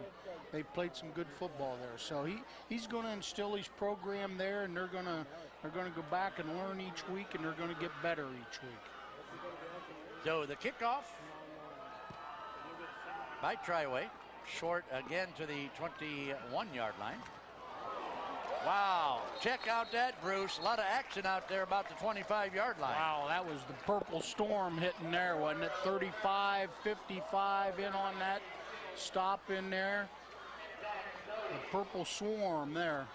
they've played some good football there. So he's going to instill his program there, and they're going to go back and learn each week, and they're going to get better each week. So the kickoff by Triway, short again to the 21-yard line. Wow, check out that, Bruce. A lot of action out there about the 25-yard line. Wow, that was the purple storm hitting there, wasn't it? 35, 55 in on that stop in there. The purple swarm there.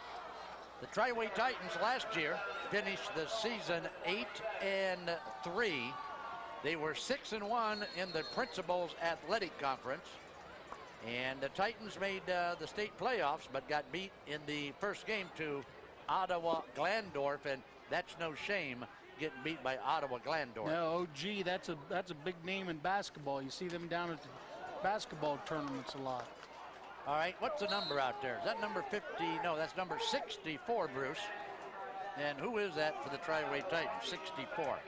The Triway Titans last year finished the season 8-3. They were 6-1 in the Principals Athletic Conference. And the Titans made the state playoffs, but got beat in the first game to Ottawa Glandorf, and that's no shame, getting beat by Ottawa Glandorf. No, OG, that's a big name in basketball. You see them down at the basketball tournaments a lot. All right, what's the number out there? Is that number 50? No, that's number 64, Bruce. And who is that for the Triway Titans? 64.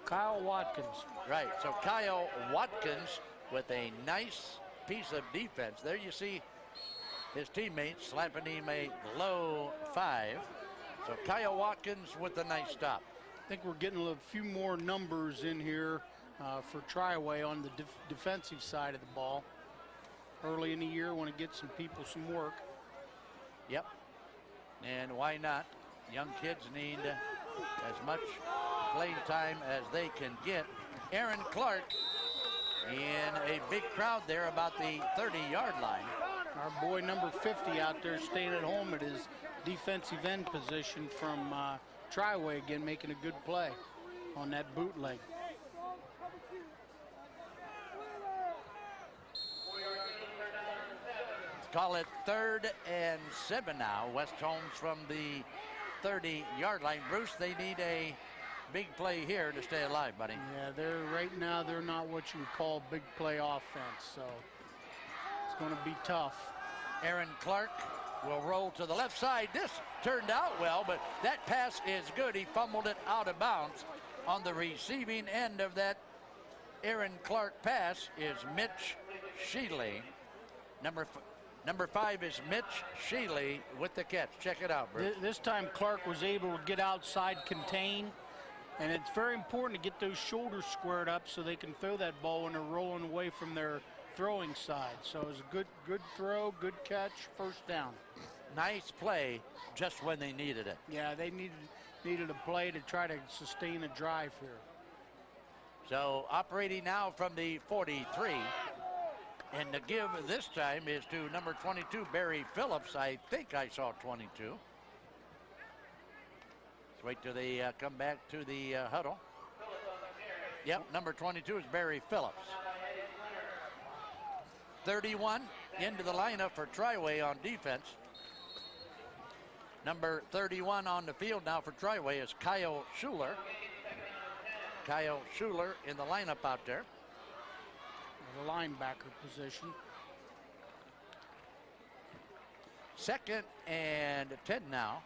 Kyle Watkins. Right, so Kyle Watkins with a nice piece of defense. There you see his teammates slapping him a low 5. So Kyle Watkins with a nice stop. I think we're getting a few more numbers in here for Triway on the defensive side of the ball. Early in the year, want to get some people some work. Yep, and why not? Young kids need as much playing time as they can get. Aaron Clark in a big crowd there about the 30-yard line. Our boy number 50 out there staying at home at his defensive end position from Triway again, making a good play on that bootleg. Call it 3rd and 7 now. West Holmes from the 30-yard line. Bruce, they need a big play here to stay alive, buddy. Yeah, right now they're not what you would call big play offense, so it's going to be tough. Aaron Clark will roll to the left side. This turned out well, but that pass is good. He fumbled it out of bounds. On the receiving end of that Aaron Clark pass is Mitch Shealy. Number 5 is Mitch Shealy with the catch. Check it out, Bruce. This time Clark was able to get outside contain, and it's very important to get those shoulders squared up so they can throw that ball when they're rolling away from their throwing side. So it was a good throw, good catch, first down. Nice play just when they needed it. Yeah, they needed a play to try to sustain a drive here. So operating now from the 43. And the give this time is to number 22, Barry Phillips. I think I saw 22. Let's wait till they come back to the huddle. Yep, number 22 is Barry Phillips. 31 into the lineup for Triway on defense. Number 31 on the field now for Triway is Kyle Schuler. Kyle Schuler in the lineup out there. The linebacker position. 2nd and 10 now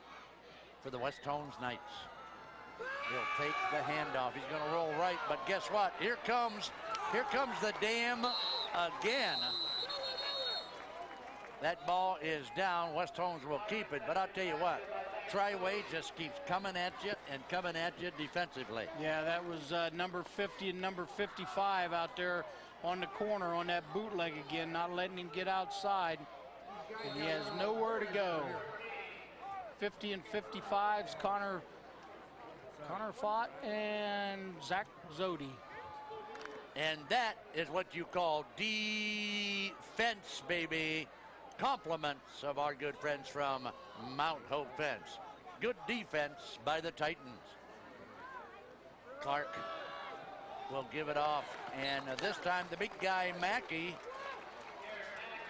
for the West Holmes Knights. He'll take the handoff. He's going to roll right, but guess what? Here comes the dam again. That ball is down. West Holmes will keep it, but I'll tell you what, Triway just keeps coming at you and coming at you defensively. Yeah, that was number 50 and number 55 out there on the corner on that bootleg again, not letting him get outside. And he has nowhere to go. 50 and 55's Connor Fott and Zach Zodi. And that is what you call defense, baby. Compliments of our good friends from Mount Hope Fence. Good defense by the Titans. Clark will give it off. And this time the big guy, Mackey,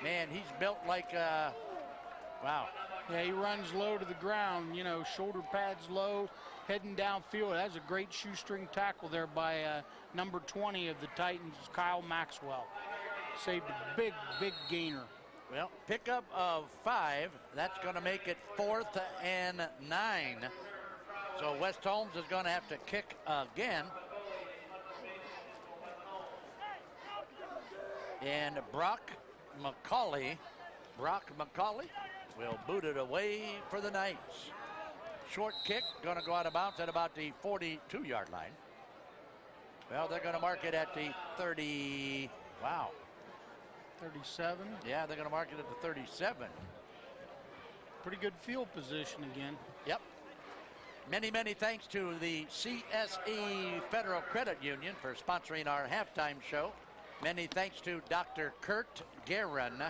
man, he's built like, wow. Yeah, he runs low to the ground, you know, shoulder pads low, heading downfield. That's a great shoestring tackle there by number 20 of the Titans, Kyle Maxwell. Saved a big, big gainer. Well, pickup of 5. That's going to make it 4th and 9. So West Holmes is going to have to kick again. And Brock McCauley will boot it away for the Knights. Short kick, going to go out of bounds at about the 42-yard line. Well, they're going to mark it at the 30. Wow. 37. Yeah, they're going to mark it at the 37. Pretty good field position again. Yep. Many, many thanks to the CSE Federal Credit Union for sponsoring our halftime show. Many thanks to Dr. Kurt Guerin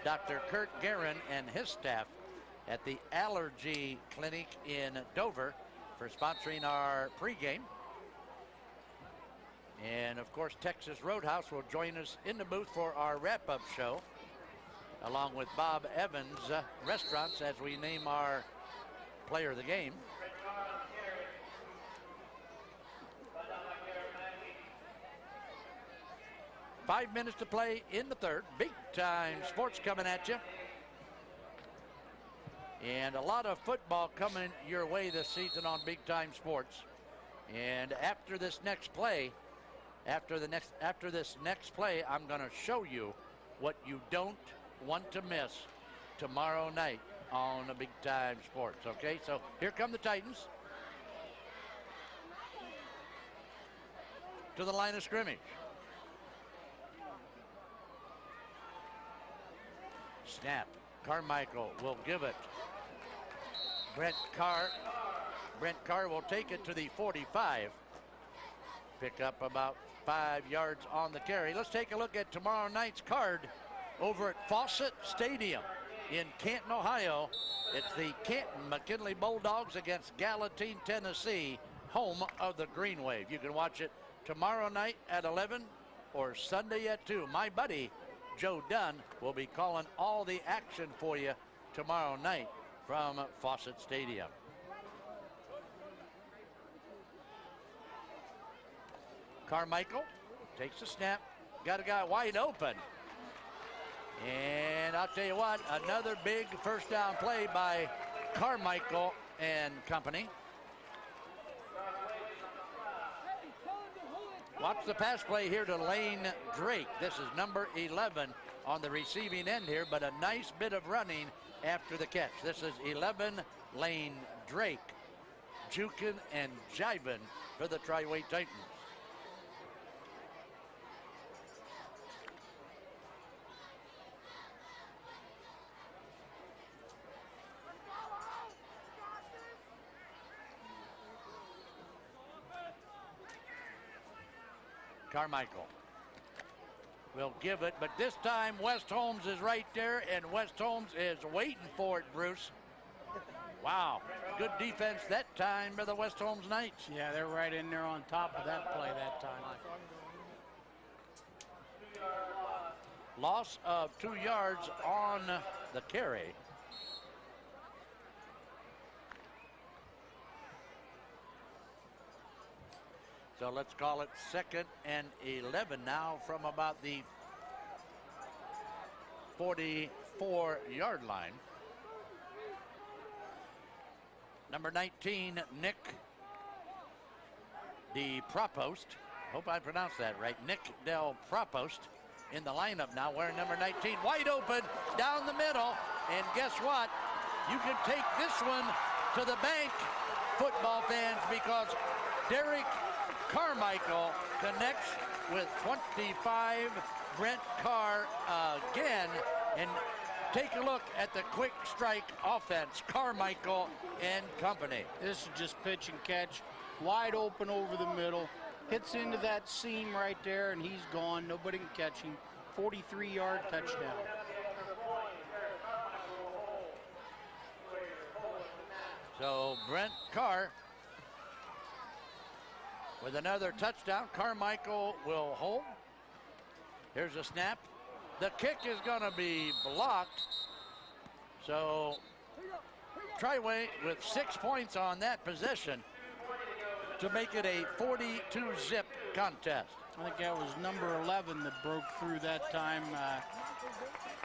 and his staff at the Allergy Clinic in Dover for sponsoring our pregame. And of course, Texas Roadhouse will join us in the booth for our wrap-up show, along with Bob Evans Restaurants as we name our player of the game. Five minutes to play in the third. Big time sports coming at you. And a lot of football coming your way this season on Big Time Sports. And after this next play, after this next play, I'm going to show you what you don't want to miss tomorrow night on the Big Time Sports. Okay, so here come the Titans to the line of scrimmage. Snap. Carmichael will give it. Brent Carr will take it to the 45. Pick up about 5 yards on the carry. Let's take a look at tomorrow night's card over at Fawcett Stadium in Canton, Ohio. It's the Canton McKinley Bulldogs against Gallatin, Tennessee, home of the Green Wave. You can watch it tomorrow night at 11 or Sunday at 2. My buddy Joe Dunn will be calling all the action for you tomorrow night from Fawcett Stadium. Carmichael takes a snap, got a guy wide open. And I'll tell you what, another big first down play by Carmichael and company. Watch the pass play here to Lane Drake. This is number 11 on the receiving end here, but a nice bit of running after the catch. This is 11 Lane Drake, juking and jiving for the Triway Titans. Carmichael will give it, but this time West Holmes is right there, and West Holmes is waiting for it, Bruce. Wow, good defense that time by the West Holmes Knights. Yeah, they're right in there on top of that play that time. Loss of 2 yards on the carry. So let's call it 2nd and 11 now from about the 44-yard line. Number 19, Nick Del Propost. Hope I pronounced that right. Nick Del Propost in the lineup now, wearing number 19. Wide open down the middle. And guess what? You can take this one to the bank, football fans, because Derek Carmichael connects with 25, Brent Carr again. And take a look at the quick strike offense, Carmichael and company. This is just pitch and catch, wide open over the middle. Hits into that seam right there, and he's gone. Nobody can catch him. 43-yard touchdown. So Brent Carr with another touchdown. Carmichael will hold. Here's a snap. The kick is going to be blocked. So Triway with 6 points on that possession to make it a 42-zip contest. I think that was number 11 that broke through that time.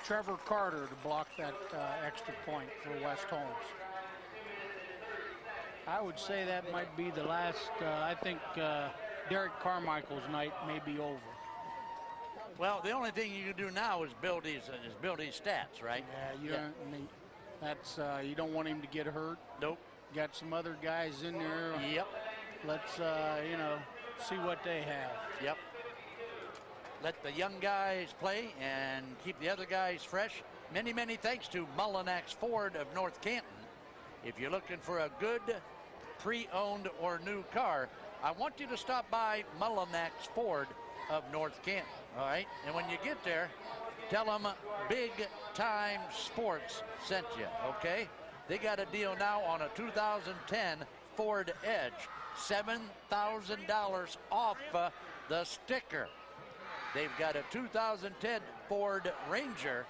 Trevor Carter to block that extra point for West Holmes. I would say that might be the last. I think Derek Carmichael's night may be over. Well, the only thing you can do now is build his stats, right? Yeah, you don't. That's you don't want him to get hurt. Nope. Got some other guys in there. Yep. Let's see what they have. Yep. Let the young guys play and keep the other guys fresh. Many, many thanks to Mullinax Ford of North Canton. If you're looking for a good pre-owned or new car, I want you to stop by Mullinax Ford of North Canton. All right, and when you get there, tell them Big Time Sports sent you, okay? They got a deal now on a 2010 Ford Edge, $7,000 off the sticker. They've got a 2010 Ford Ranger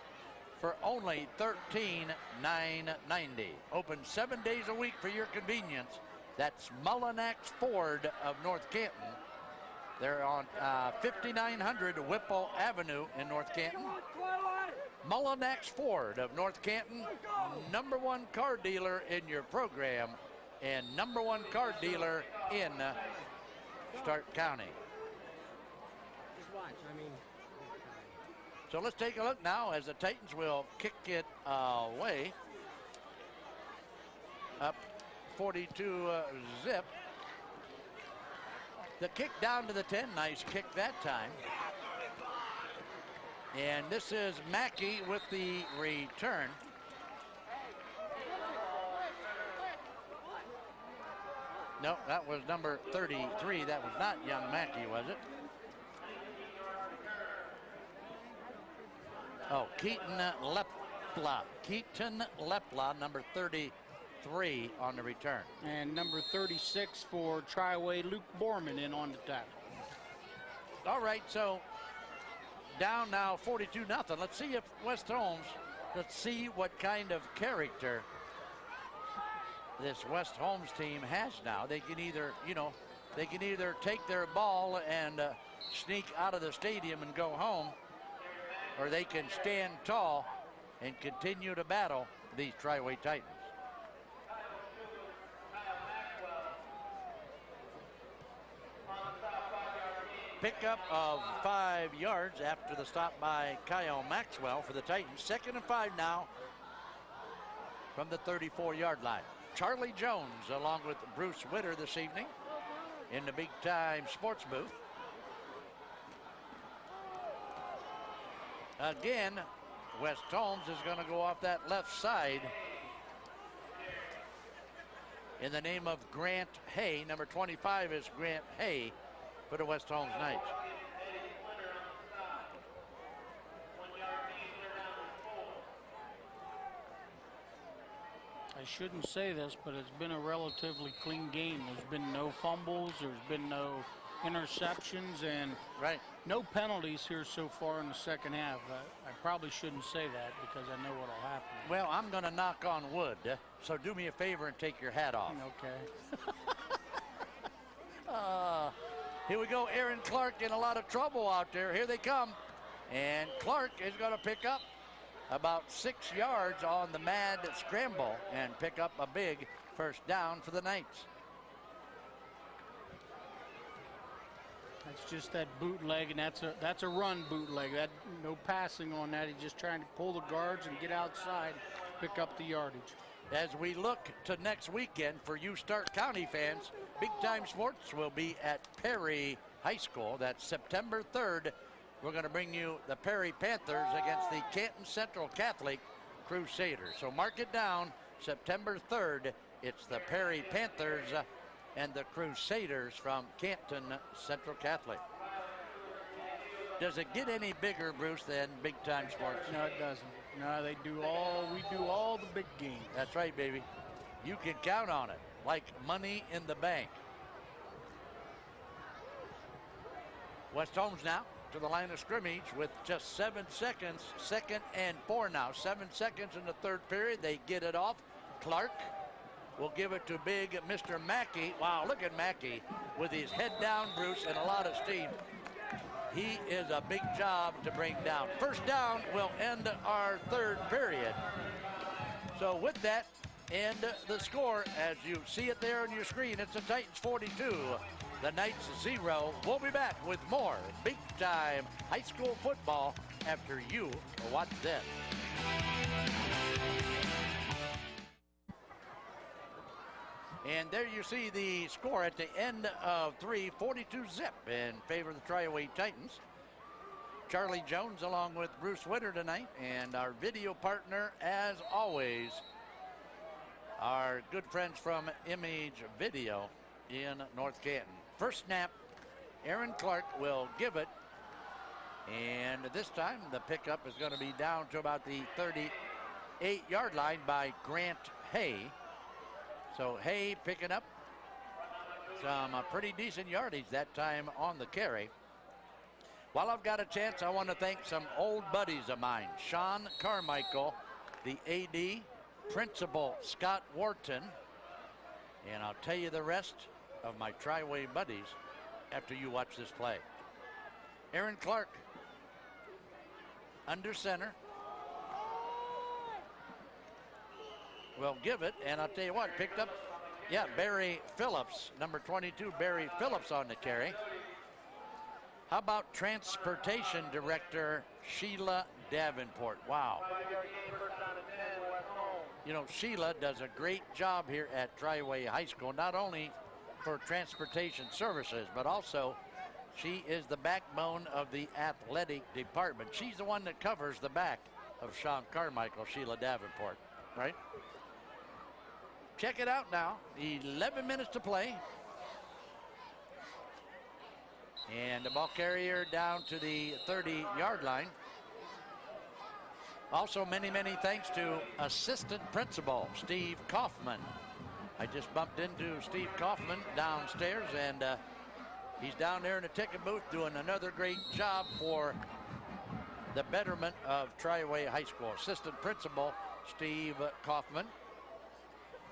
for only $13,990. Open 7 days a week for your convenience. That's Mullinax Ford of North Canton. They're on 5900 Whipple Avenue in North Canton. Mullinax Ford of North Canton, #1 car dealer in your program and #1 car dealer in Stark County. So let's take a look now as the Titans will kick it away. Up 42 zip. The kick down to the 10, nice kick that time. And this is Mackey with the return. No, that was number 33. That was not young Mackey, was it? Oh, Keaton Lepla. Keaton Lepla, number 33 on the return. And number 36 for Triway, Luke Borman in on the tackle. All right, so down now 42-0. Let's see if West Holmes, let's see what kind of character this West Holmes team has now. They can either, they can either take their ball and sneak out of the stadium and go home, or they can stand tall and continue to battle these Triway Titans. Pickup of 5 yards after the stop by Kyle Maxwell for the Titans. 2nd and 5 now from the 34-yard line. Charlie Jones along with Bruce Witter this evening in the Big Time Sports booth. Again, West Holmes is going to go off that left side in the name of Grant Hay. Number 25 is Grant Hay for the West Holmes Knights. shouldn't say this, but it's been a relatively clean game. There's been no fumbles, there's been no interceptions, and no penalties here so far in the second half. I probably shouldn't say that because I know what will happen. Well, I'm going to knock on wood, so do me a favor and take your hat off. Okay. Here we go. Aaron Clark in a lot of trouble out there. Here they come. And Clark is going to pick up about 6 yards on the mad scramble and pick up a big first down for the Knights. That's just that bootleg, and that's a run bootleg. That no passing on that. He's just trying to pull the guards and get outside, pick up the yardage. As we look to next weekend for you Stark County fans, Big Time Sports will be at Perry High School. That's September 3rd. We're going to bring you the Perry Panthers against the Canton Central Catholic Crusaders. So mark it down, September 3rd. It's the Perry Panthers and the Crusaders from Canton Central Catholic. Does it get any bigger, Bruce, than Big Time Sports? No, it doesn't. No, we do all the big games. That's right, baby. You can count on it, like money in the bank. West Holmes now to the line of scrimmage with just 7 seconds. 2nd and 4 now. 7 seconds in the third period. They get it off. Clark will give it to big Mr. Mackey. Wow, look at Mackey with his head down, Bruce, and a lot of steam. He is a big job to bring down. First down will end our third period. So with that, and the score, as you see it there on your screen, it's the Titans 42, the Knights 0. We'll be back with more Big Time high school football after you watch this. And there you see the score at the end of 3, 42-zip in favor of the Triway Titans. Charlie Jones along with Bruce Witter tonight, and our video partner, as always, our good friends from Image Video in North Canton. First snap, Aaron Clark will give it, and this time the pickup is going to be down to about the 38-yard line by Grant Hay. So Hay picking up some pretty decent yardage that time on the carry. While I've got a chance, I want to thank some old buddies of mine. Sean Carmichael, the AD, Principal Scott Wharton, and I'll tell you the rest of my Triway buddies after you watch this play. Aaron Clark under center. Will give it, and I'll tell you what, picked up, Barry Phillips, number 22, Barry Phillips on the carry. How about Transportation Director Sheila Davenport? Wow. You know, Sheila does a great job here at Triway High School, not only for transportation services, but also she is the backbone of the athletic department. She's the one that covers the back of Sean Carmichael, Sheila Davenport, right? Check it out now. 11 minutes to play. And the ball carrier down to the 30-yard line. Also, many, many thanks to assistant principal Steve Kaufman. I just bumped into Steve Kaufman downstairs, and he's down there in the ticket booth doing another great job for the betterment of Triway High School. Assistant principal Steve Kaufman.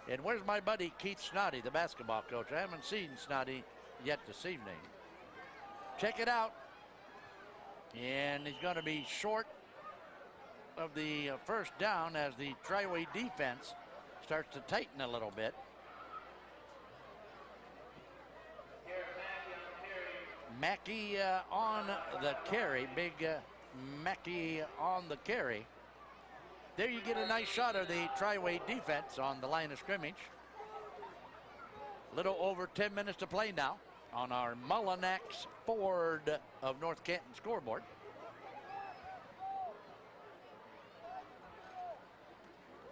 And where's my buddy Keith Snoddy, the basketball coach? I haven't seen Snoddy yet this evening. Check it out. And he's going to be short of the first down as the Triway defense starts to tighten a little bit. Mackey on the carry. Big Mackey on the carry. There you get a nice shot of the Triway defense on the line of scrimmage. Little over 10 minutes to play now on our Mullinax Ford of North Canton scoreboard.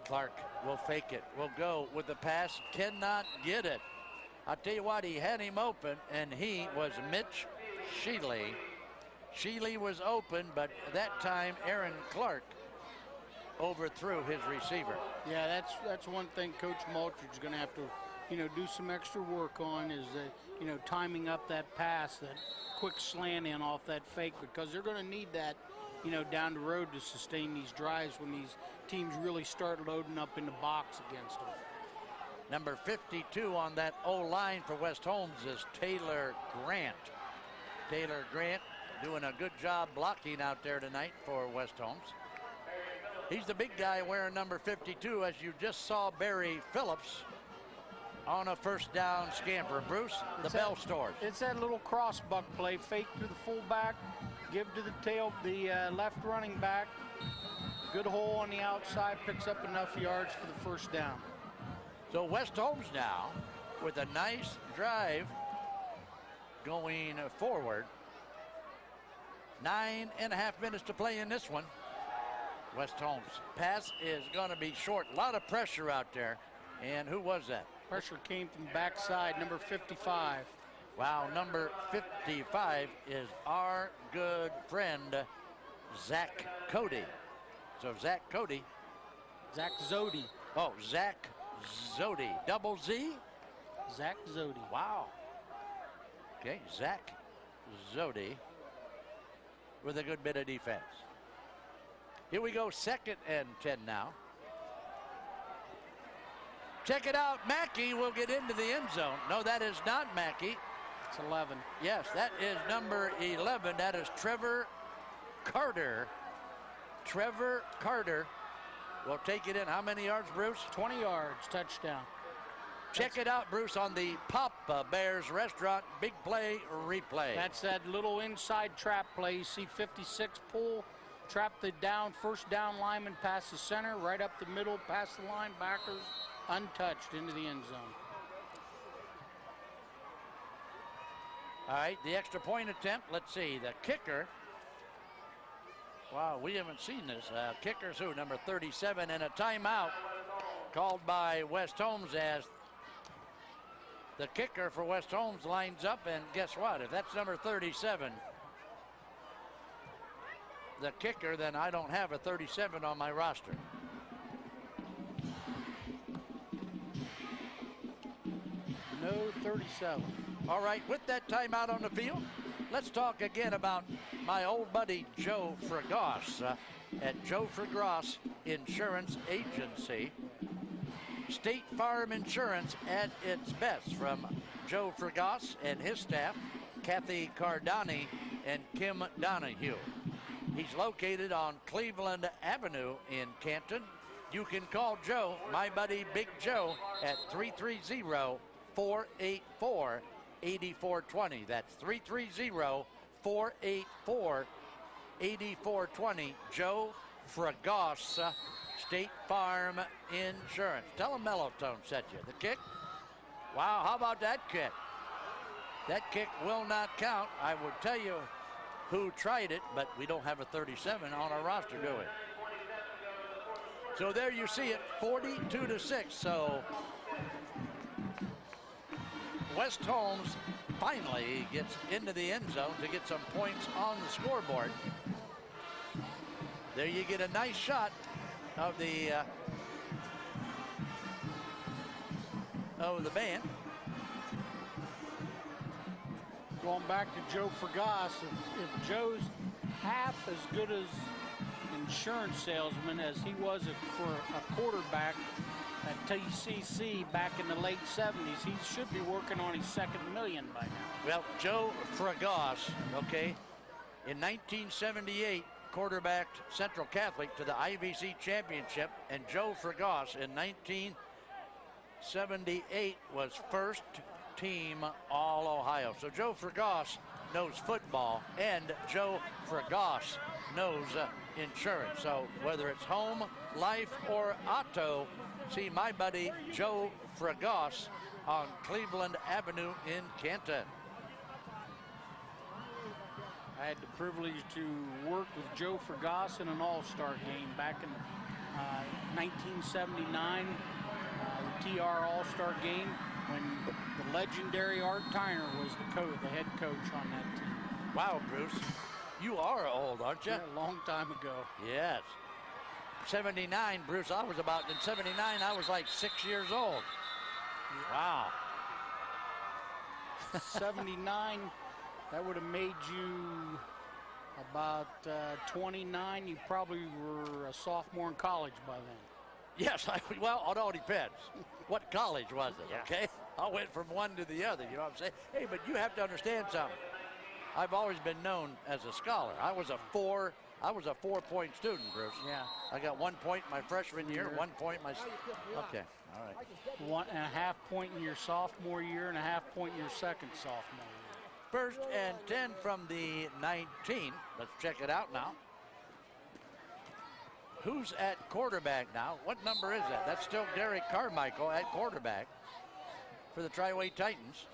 Clark will fake it, will go with the pass, cannot get it. I'll tell you what, he had him open, and he was Mitch Sheely. Sheely was open, but that time Aaron Clark overthrew his receiver. Yeah, that's one thing Coach Maltridge's going to have to, do some extra work on is that, timing up that pass, that quick slant in off that fake, because they're going to need that, down the road to sustain these drives when these teams really start loading up in the box against them. Number 52 on that O-line for West Holmes is Taylor Grant. Taylor Grant doing a good job blocking out there tonight for West Holmes. He's the big guy wearing number 52, as you just saw Barry Phillips on a first down scamper. Bruce, the bell stores. It's that little cross buck play, fake to the fullback, give to the left running back. Good hole on the outside, picks up enough yards for the first down. So West Holmes now with a nice drive going forward. 9.5 minutes to play in this one. West Holmes pass is going to be short. A lot of pressure out there. And who was that? Pressure came from backside, number 55. Wow, number 55 is our good friend, Zach Cody. So Zach Cody. Zach Zodi. Oh, Zach Zodi. Double Z? Zach Zodi. Wow. Okay, Zach Zodi with a good bit of defense. Here we go, 2nd and 10 now. Check it out, Mackey will get into the end zone. No, that is not Mackey. It's 11. Yes, that is number 11. That is Trevor Carter. Trevor Carter will take it in. How many yards, Bruce? 20 yards, touchdown. Check it out, Bruce, on the Papa Bears Restaurant Big Play Replay. That's that little inside trap play. You see 56 pull, trap the first down lineman past the center, right up the middle, past the linebackers, untouched into the end zone. All right, the extra point attempt. Let's see, the kicker. Wow, we haven't seen this. Kicker's who? Number 37, and a timeout called by West Holmes as the kicker for West Holmes lines up, and guess what? If that's number 37, the kicker, then I don't have a 37 on my roster. No 37. All right, with that timeout on the field, let's talk again about my old buddy Joe Fragoss at Joe Fragoss Insurance Agency. State Farm Insurance at its best, from Joe Fragoss and his staff, Kathy Cardani and Kim Donahue. He's located on Cleveland Avenue in Canton. You can call Joe, my buddy Big Joe, at 330-484-8420. That's 330-484-8420. Joe Fragoss, State Farm Insurance. Tell him Mellotone sent you. The kick? Wow, how about that kick? That kick will not count. I will tell you who tried it, but we don't have a 37 on our roster, do we? So there you see it, 42-6. So West Holmes finally gets into the end zone to get some points on the scoreboard. There you get a nice shot of the band. Going back to Joe Fragoss, if Joe's half as good as insurance salesman as he was for a quarterback at TCC back in the late 70s, he should be working on his second million by now. Well, Joe Fragoss, okay, in 1978, quarterbacked Central Catholic to the IVC championship, and Joe Fragoss in 1978 was first team All-Ohio. So Joe Fragoss knows football, and Joe Fragoss knows insurance. So whether it's home, life, or auto, see my buddy Joe Fragoss on Cleveland Avenue in Canton. I had the privilege to work with Joe Fragoss in an all-star game back in 1979, the TR All-Star game, when the legendary Art Tyner was the head coach on that team. Wow, Bruce, you are old, aren't you? Yeah, a long time ago. Yes. 79, Bruce, I was about, in 79, I was like 6 years old. Wow. 79, that would have made you about 29. You probably were a sophomore in college by then. Yes, well, it all depends. What college was it, okay? I went from one to the other, you know what I'm saying? Hey, but you have to understand something. I've always been known as a scholar. I was a 4-point student, Bruce. Yeah. I got 1 point my freshman year, 1 point my, okay, all right. 1.5 points in your sophomore year and a half point in your second sophomore year. First and 10 from the 19. Let's check it out now. Who's at quarterback now? What number is that? That's still Derek Carmichael at quarterback for the Triway Titans.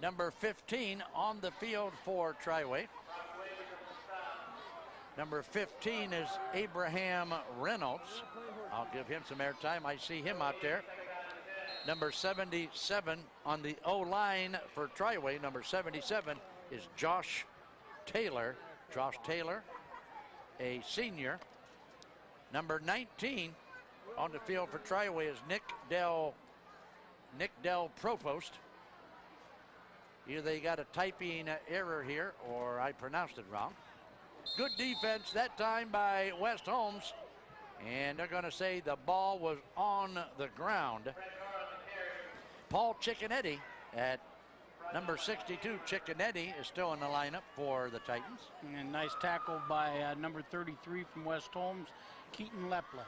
Number 15 on the field for Triway. Number 15 is Abraham Reynolds. I'll give him some airtime. I see him out there. Number 77 on the O-line for Triway. Number 77 is Josh Taylor. Josh Taylor, a senior. Number 19 on the field for Triway is Nick Del Provost. Either they got a typing error here or I pronounced it wrong. Good defense that time by West Holmes. And they're going to say the ball was on the ground. Paul Cicconetti at number 62. Cicconetti is still in the lineup for the Titans. And nice tackle by number 33 from West Holmes, Keaton Lepla.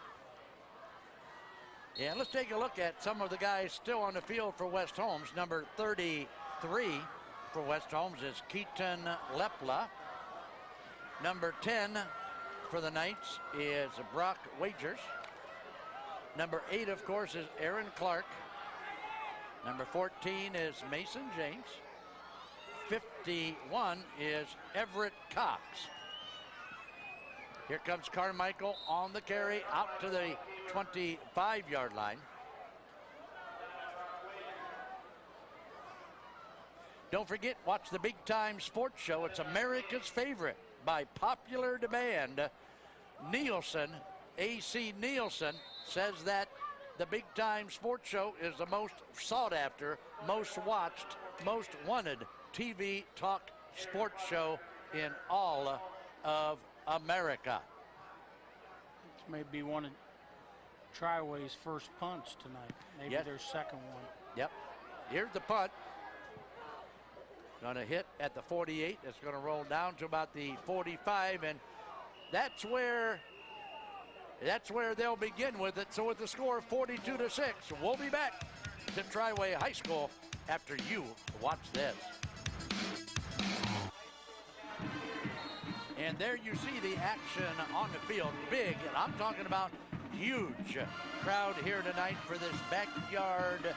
Yeah, let's take a look at some of the guys still on the field for West Holmes. Number 33 for West Holmes is Keaton Lepla. Number 10 for the Knights is Brock Wagers. Number 8, of course, is Aaron Clark. Number 14 is Mason James. 51 is Everett Cox. Here comes Carmichael on the carry out to the 25-yard line. Don't forget, watch the Big Time Sports Show. It's America's favorite by popular demand. Nielsen, A.C. Nielsen, says that the Big Time Sports Show is the most sought after, most watched, most wanted TV talk sports show in all of America. This may be one of Triway's first punts tonight. Maybe Yes. their second one. Yep. Here's the punt. Going to hit at the 48. It's going to roll down to about the 45, and that's where they'll begin with it. So with the score 42-6, we'll be back to Triway High School after you watch this. And there you see the action on the field. Big, and I'm talking about huge crowd here tonight for this backyard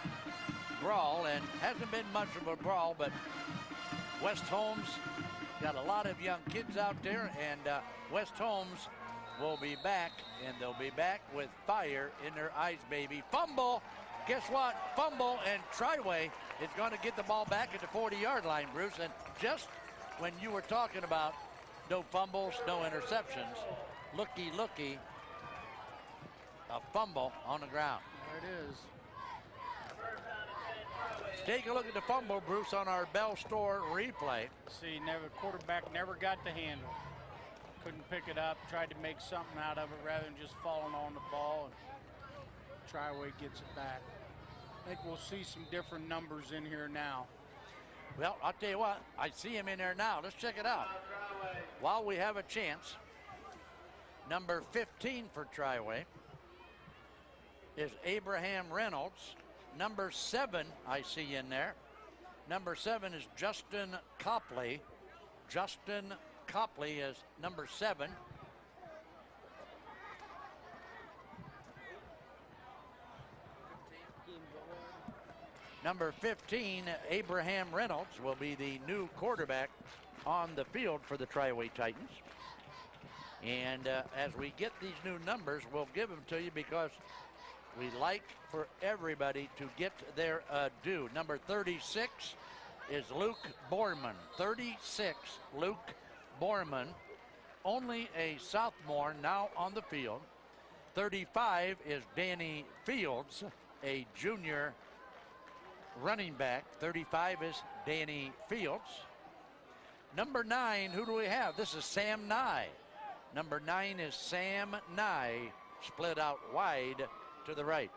brawl. And hasn't been much of a brawl, but West Holmes got a lot of young kids out there, and West Holmes will be back, and they'll be back with fire in their eyes, baby. Fumble. Guess what? Fumble, and Triway is going to get the ball back at the 40-yard line, Bruce. And just when you were talking about no fumbles, no interceptions, looky, a fumble on the ground. There it is. Take a look at the fumble, Bruce, on our Bell Store replay. See, quarterback never got the handle. Couldn't pick it up, tried to make something out of it rather than just falling on the ball. And Triway gets it back. I think we'll see some different numbers in here now. Well, I'll tell you what, I see him in there now. Let's check it out. While we have a chance, number 15 for Triway is Abraham Reynolds. Number 7, I see in there. Number 7 is Justin Copley. Justin Copley is number 7. Number 15, Abraham Reynolds, will be the new quarterback on the field for the Triway Titans. And as we get these new numbers, we'll give them to you because we like for everybody to get their due. Number 36 is Luke Borman. 36, Luke Borman. only a sophomore now on the field. 35 is Danny Fields, a junior running back. 35 is Danny Fields. Number 9, who do we have? This is Sam Nye. Number 9 is Sam Nye, split out wide to the right.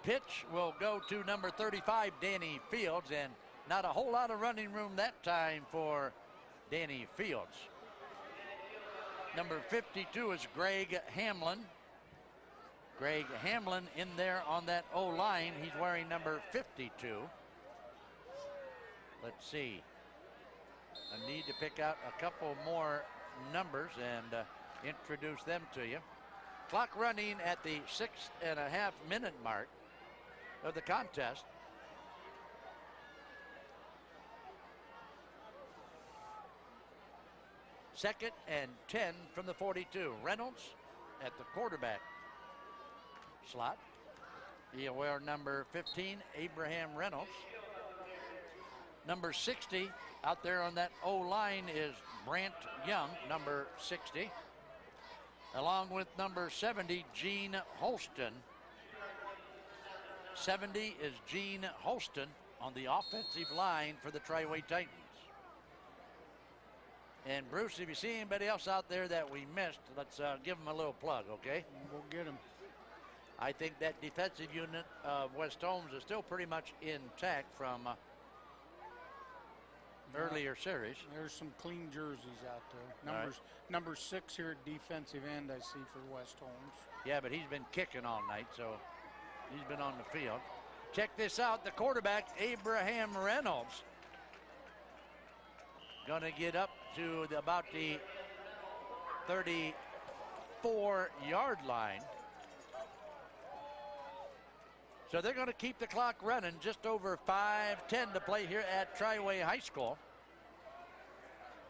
Pitch will go to number 35, Danny Fields, and not a whole lot of running room that time for Danny Fields. Number 52 is Greg Hamlin. Greg Hamlin in there on that O-line. He's wearing number 52. Let's see. I need to pick out a couple more numbers and introduce them to you. Clock running at the 6.5-minute mark of the contest. Second and 10 from the 42. Reynolds at the quarterback slot. He'll wear number 15, Abraham Reynolds. Number 60 out there on that O-line is Brant Young, number 60. Along with number 70, Gene Holston. 70 is Gene Holston on the offensive line for the Triway Titans. And Bruce, if you see anybody else out there that we missed, let's give them a little plug, okay? We'll get them. I think that defensive unit of West Holmes is still pretty much intact from earlier series. There's some clean jerseys out there. Right. Number 6 here at defensive end, I see, for West Holmes. Yeah, but he's been kicking all night, so he's been on the field. Check this out, the quarterback, Abraham Reynolds. Going to get up to about the 34-yard line. So they're going to keep the clock running. Just over 5:10 to play here at Triway High School.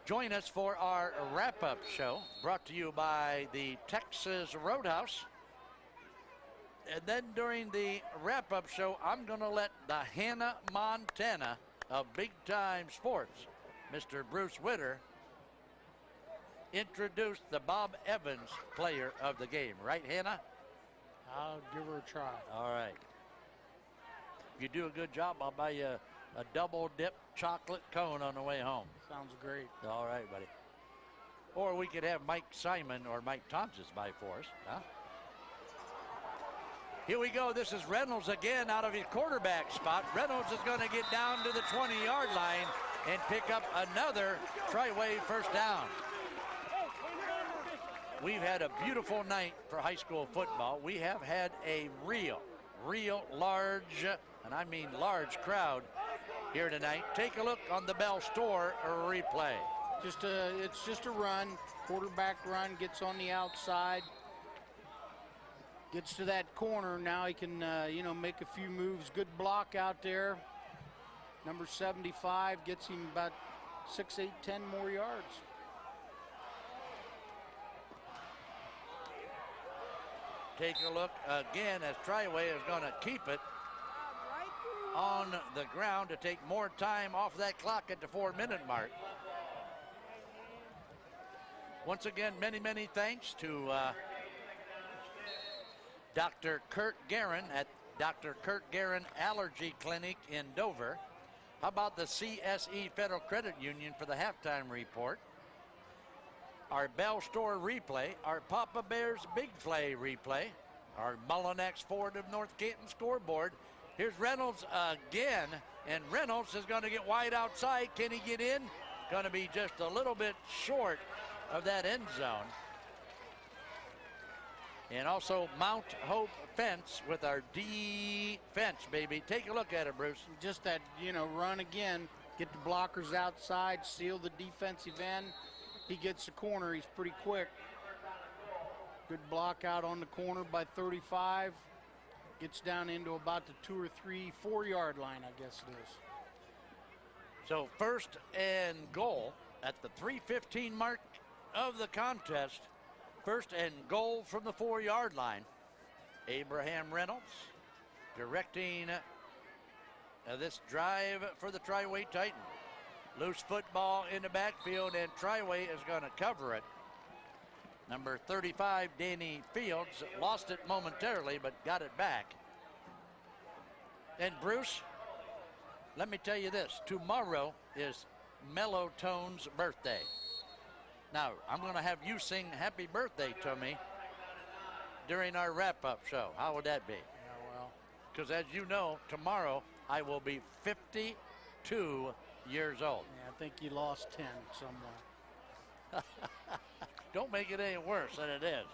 Join us for our wrap-up show, brought to you by the Texas Roadhouse. And then during the wrap-up show, I'm going to let the Hannah Montana of Big Time Sports, Mr. Bruce Witter, introduce the Bob Evans player of the game. Right, Hannah? I'll give her a try. All right. If you do a good job, I'll buy you a double dip chocolate cone on the way home. Sounds great. All right, buddy. Or we could have Mike Simon or Mike Thompson buy for us. Huh? Here we go. This is Reynolds again out of his quarterback spot. Reynolds is going to get down to the 20-yard line and pick up another Triway first down. We've had a beautiful night for high school football. We have had a real large, and I mean large, crowd here tonight. Take a look on the Bell Store replay. It's just a run. Quarterback run, gets on the outside, gets to that corner. Now he can make a few moves. Good block out there. Number 75 gets him about 6, 8, 10 more yards. Take a look again as Triway is going to keep it on the ground to take more time off that clock at the 4-minute mark. Once again, many thanks to Dr. Kurt Guerin at Dr. Kurt Guerin Allergy Clinic in Dover. How about the CSE Federal Credit Union for the halftime report? Our Bell Store replay, our Papa Bears Big Play replay, our Mullinax Ford of North Canton scoreboard. Here's Reynolds again, and Reynolds is going to get wide outside. Can he get in? Going to be just a little bit short of that end zone. And also Mount Hope fence with our defense, baby. Take a look at it, Bruce. Just that, run again, get the blockers outside, seal the defensive end. He gets the corner, he's pretty quick. Good block out on the corner by 35. Gets down into about the 2 or 3, 4-yard line, I guess it is. So 1st and goal at the 3:15 mark of the contest. 1st and goal from the 4-yard line. Abraham Reynolds directing this drive for the Triway Titan. Loose football in the backfield, and Triway is going to cover it. Number 35, Danny Fields, lost it momentarily, but got it back. And Bruce, let me tell you this. Tomorrow is Mellow Tone's birthday. Now, I'm going to have you sing happy birthday to me during our wrap-up show. How would that be? Yeah, well. Because as you know, tomorrow I will be 52 years old. Yeah, I think you lost 10 somewhere. Don't make it any worse than it is.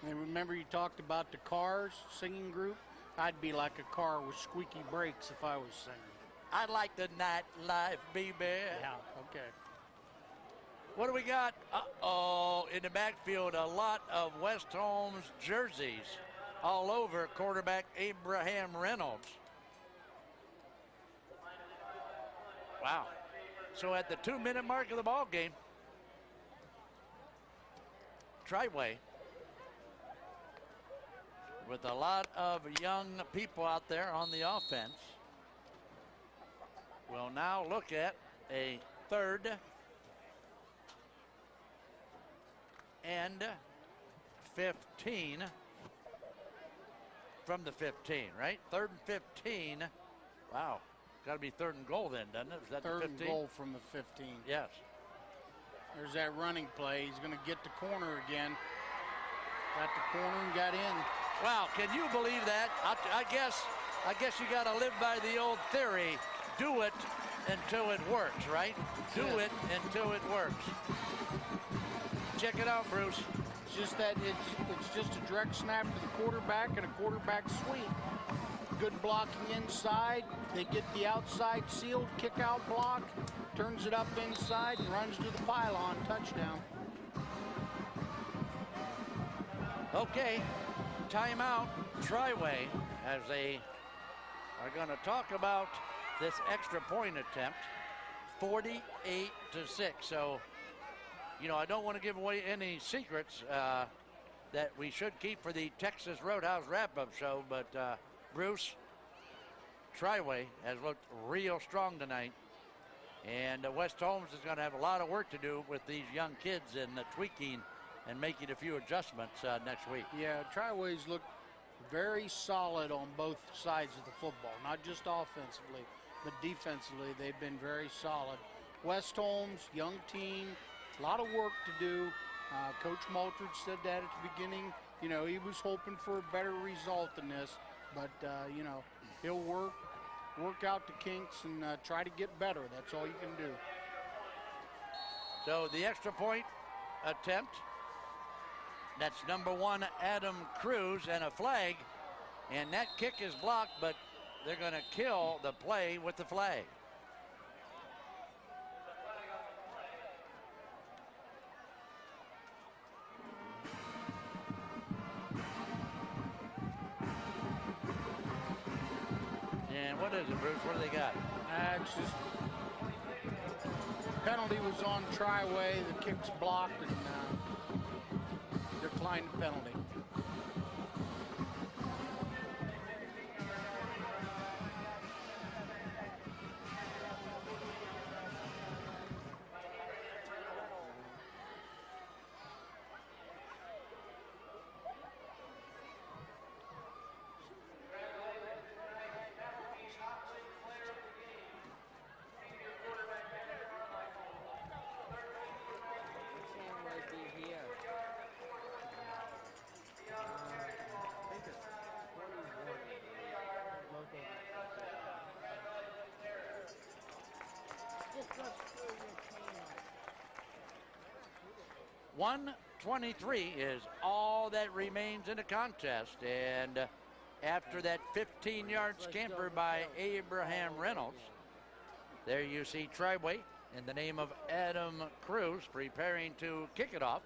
And remember you talked about the Cars singing group? I'd be like a car with squeaky brakes if I was singing. I like the nightlife, baby. Yeah, okay. What do we got? Uh-oh, in the backfield, a lot of West Holmes jerseys all over quarterback Abraham Reynolds. Wow. So at the 2-minute mark of the ball game, Triway, with a lot of young people out there on the offense, will now look at a 3rd and 15 from the 15, right? 3rd and 15. Wow. Got to be 3rd and goal then, doesn't it? Is that 3rd the and 15? goal from the 15. Yes. There's that running play. He's going to get the corner again. Got the corner and got in. Wow, can you believe that? I guess you got to live by the old theory. Do it until it works, right? Do it until it works. Check it out, Bruce. It's just that it's just a direct snap to the quarterback and a quarterback sweep. Good blocking inside. They get the outside sealed, kick out block, turns it up inside and runs to the pylon. Touchdown. Okay, timeout. Triway, as they are going to talk about this extra point attempt, 48-6. So, you know, I don't want to give away any secrets that we should keep for the Texas Roadhouse wrap-up show, but Bruce, Triway has looked real strong tonight, and West Holmes is going to have a lot of work to do with these young kids and tweaking and making a few adjustments next week. Yeah, Triway's looked very solid on both sides of the football, not just offensively, but defensively. They've been very solid. West Holmes, young team, a lot of work to do. Coach Maltridge said that at the beginning. You know, he was hoping for a better result than this, but, you know, he'll work out the kinks and try to get better. That's all you can do. So the extra point attempt, that's number 1, Adam Cruz, and a flag. And that kick is blocked, but they're going to kill the play with the flag. And what is it, Bruce? What do they got? It's just penalty was on Triway. The kick's blocked and declined the penalty. .123 is all that remains in the contest, and after that 15-yard scamper by Abraham Reynolds, there you see Triway in the name of Adam Cruz preparing to kick it off.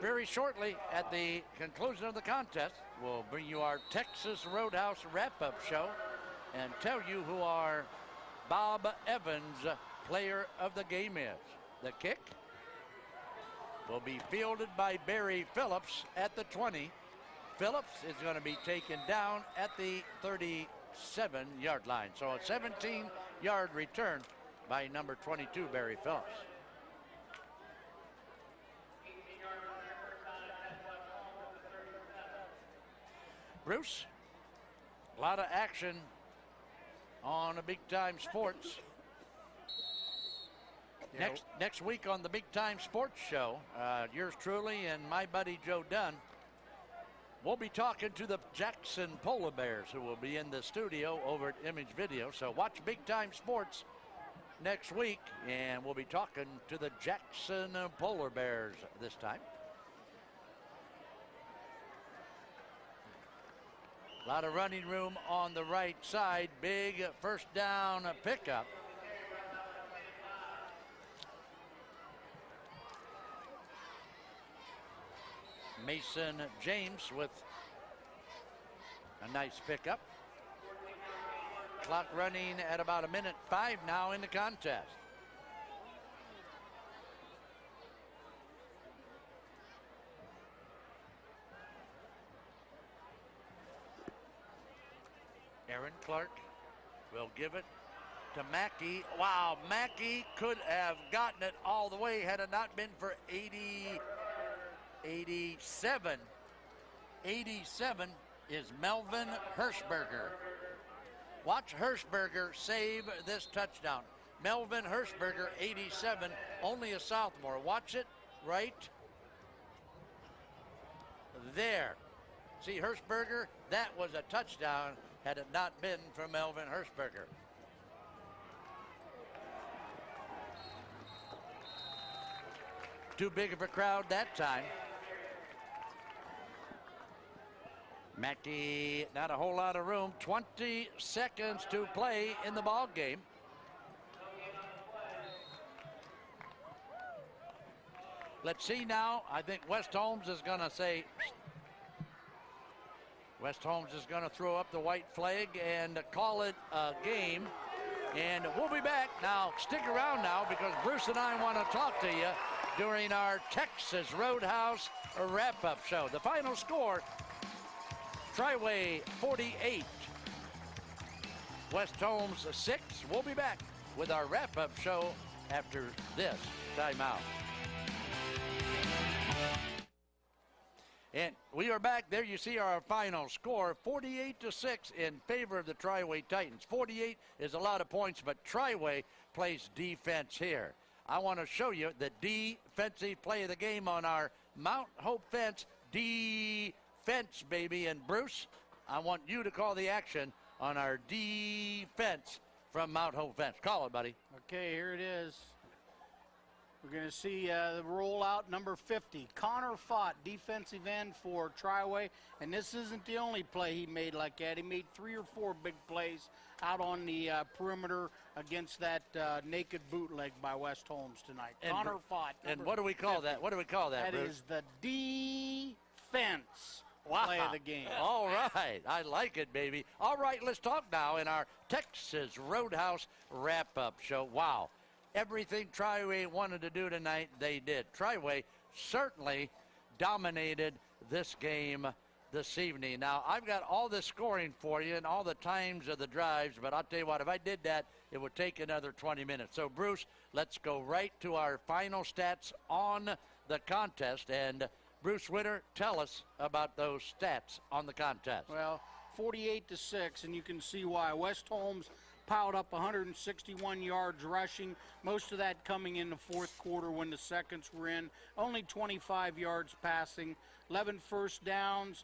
Very shortly at the conclusion of the contest, we'll bring you our Texas Roadhouse wrap-up show and tell you who our Bob Evans player of the game is. The kick will be fielded by Barry Phillips at the 20. Phillips is going to be taken down at the 32. 7-yard line. So a 17-yard return by number 22, Barry Phillips. Bruce, a lot of action on a Big Time Sports. Next week on the Big Time Sports Show, yours truly and my buddy Joe Dunn, we'll be talking to the Jackson Polar Bears, who will be in the studio over at Image Video. So watch Big Time Sports next week, and we'll be talking to the Jackson Polar Bears this time. A lot of running room on the right side. Big first down pickup. Mason James with a nice pickup. Clock running at about 1:05 now in the contest. Aaron Clark will give it to Mackey. Wow, Mackey could have gotten it all the way had it not been for 87. 87 is Melvin Hirschberger. Watch Hirschberger save this touchdown. Melvin Hirschberger, 87, only a sophomore. Watch it right there. See Hirschberger? That was a touchdown had it not been for Melvin Hirschberger. Too big of a crowd that time. Mackey, not a whole lot of room. 20 seconds to play in the ball game. Let's see now. I think West Holmes is going to say, West Holmes is going to throw up the white flag and call it a game. And we'll be back. Now, stick around now because Bruce and I want to talk to you during our Texas Roadhouse wrap-up show. The final score, Triway 48, West Holmes 6. We'll be back with our wrap-up show after this timeout. And we are back. There you see our final score, 48-6 in favor of the Triway Titans. 48 is a lot of points, but Triway plays defense here. I want to show you the defensive play of the game on our Mount Hope Fence defense, baby. And Bruce, I want you to call the action on our defense from Mount Hope Fence. Call it, buddy. Okay, here it is. We're going to see the rollout number 50. Connor Fott, defensive end for Triway. And this isn't the only play he made like that. He made 3 or 4 big plays out on the perimeter against that naked bootleg by West Holmes tonight. And Connor Fott. And what do we call 50. That? What do we call that, That Bruce? is the defense play of the game. All right. I like it, baby. All right, let's talk now in our Texas Roadhouse wrap-up show. Wow. Everything Triway wanted to do tonight, they did. Triway certainly dominated this game this evening. Now, I've got all the scoring for you and all the times of the drives, but I'll tell you what, if I did that, it would take another 20 minutes. So, Bruce, let's go right to our final stats on the contest. And, Bruce Witter, tell us about those stats on the contest. Well, 48-6, and you can see why. West Holmes piled up 161 yards rushing, most of that coming in the fourth quarter when the seconds were in. Only 25 yards passing, 11 first downs.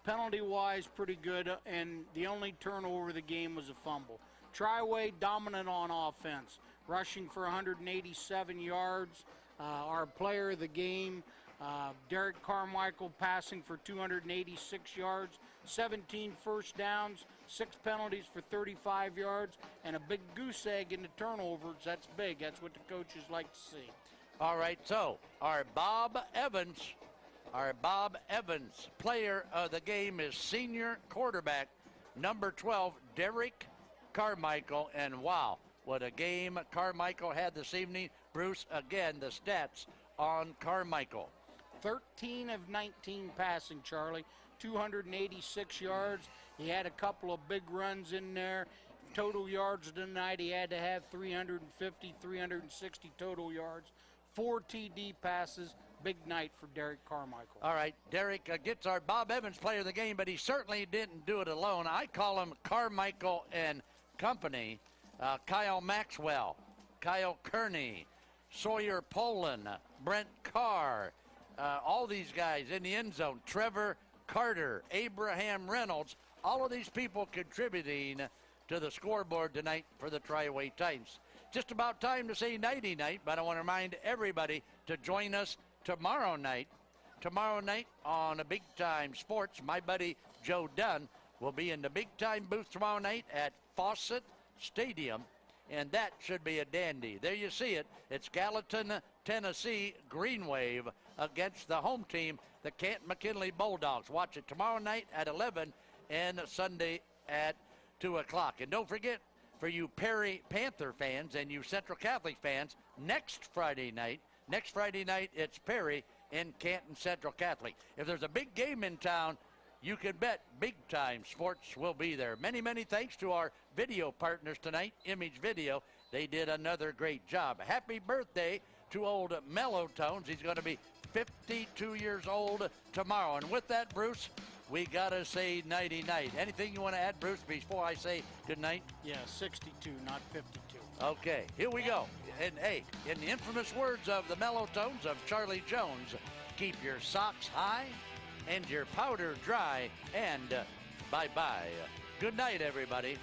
Penalty-wise, pretty good, and the only turnover of the game was a fumble. Triway dominant on offense, rushing for 187 yards. Our player of the game, Derek Carmichael, passing for 286 yards, 17 first downs, 6 penalties for 35 yards, and a big goose egg in the turnovers. That's big. That's what the coaches like to see. All right, so our Bob Evans player of the game is senior quarterback, number 12, Derek Carmichael. And wow, what a game Carmichael had this evening. Bruce, again, the stats on Carmichael. 13 of 19 passing, Charlie, 286 yards. He had a couple of big runs in there. Total yards tonight, he had to have 350, 360 total yards. 4 TD passes. Big night for Derek Carmichael. All right, Derek gets our Bob Evans player of the game, but he certainly didn't do it alone. I call him Carmichael and company. Kyle Maxwell, Kyle Kearney, Sawyer Poland, Brent Carr, all these guys in the end zone. Trevor Carter, Abraham Reynolds, all of these people contributing to the scoreboard tonight for the Triway Titans. Just about time to say nighty-night, but I want to remind everybody to join us tomorrow night. Tomorrow night on a Big Time Sports, my buddy Joe Dunn will be in the Big Time booth tomorrow night at Fawcett Stadium, and that should be a dandy. There you see it. It's Gallatin, Tennessee, Green Wave against the home team, the Canton-McKinley Bulldogs. Watch it tomorrow night at 11 and Sunday at 2 o'clock. And don't forget, for you Perry Panther fans and you Central Catholic fans, next Friday night, it's Perry in Canton Central Catholic. If there's a big game in town, you can bet Big Time Sports will be there. Many, many thanks to our video partners tonight, Image Video. They did another great job. Happy birthday to old Mellow Tones. He's going to be 52 years old tomorrow. And with that, Bruce, we got to say nighty-night. Anything you want to add, Bruce, before I say good night? Yeah, 62, not 52. Okay, here we go. And hey, in the infamous words of the Mellow Tones of Charlie Jones, keep your socks high and your powder dry, and bye-bye. Good night, everybody.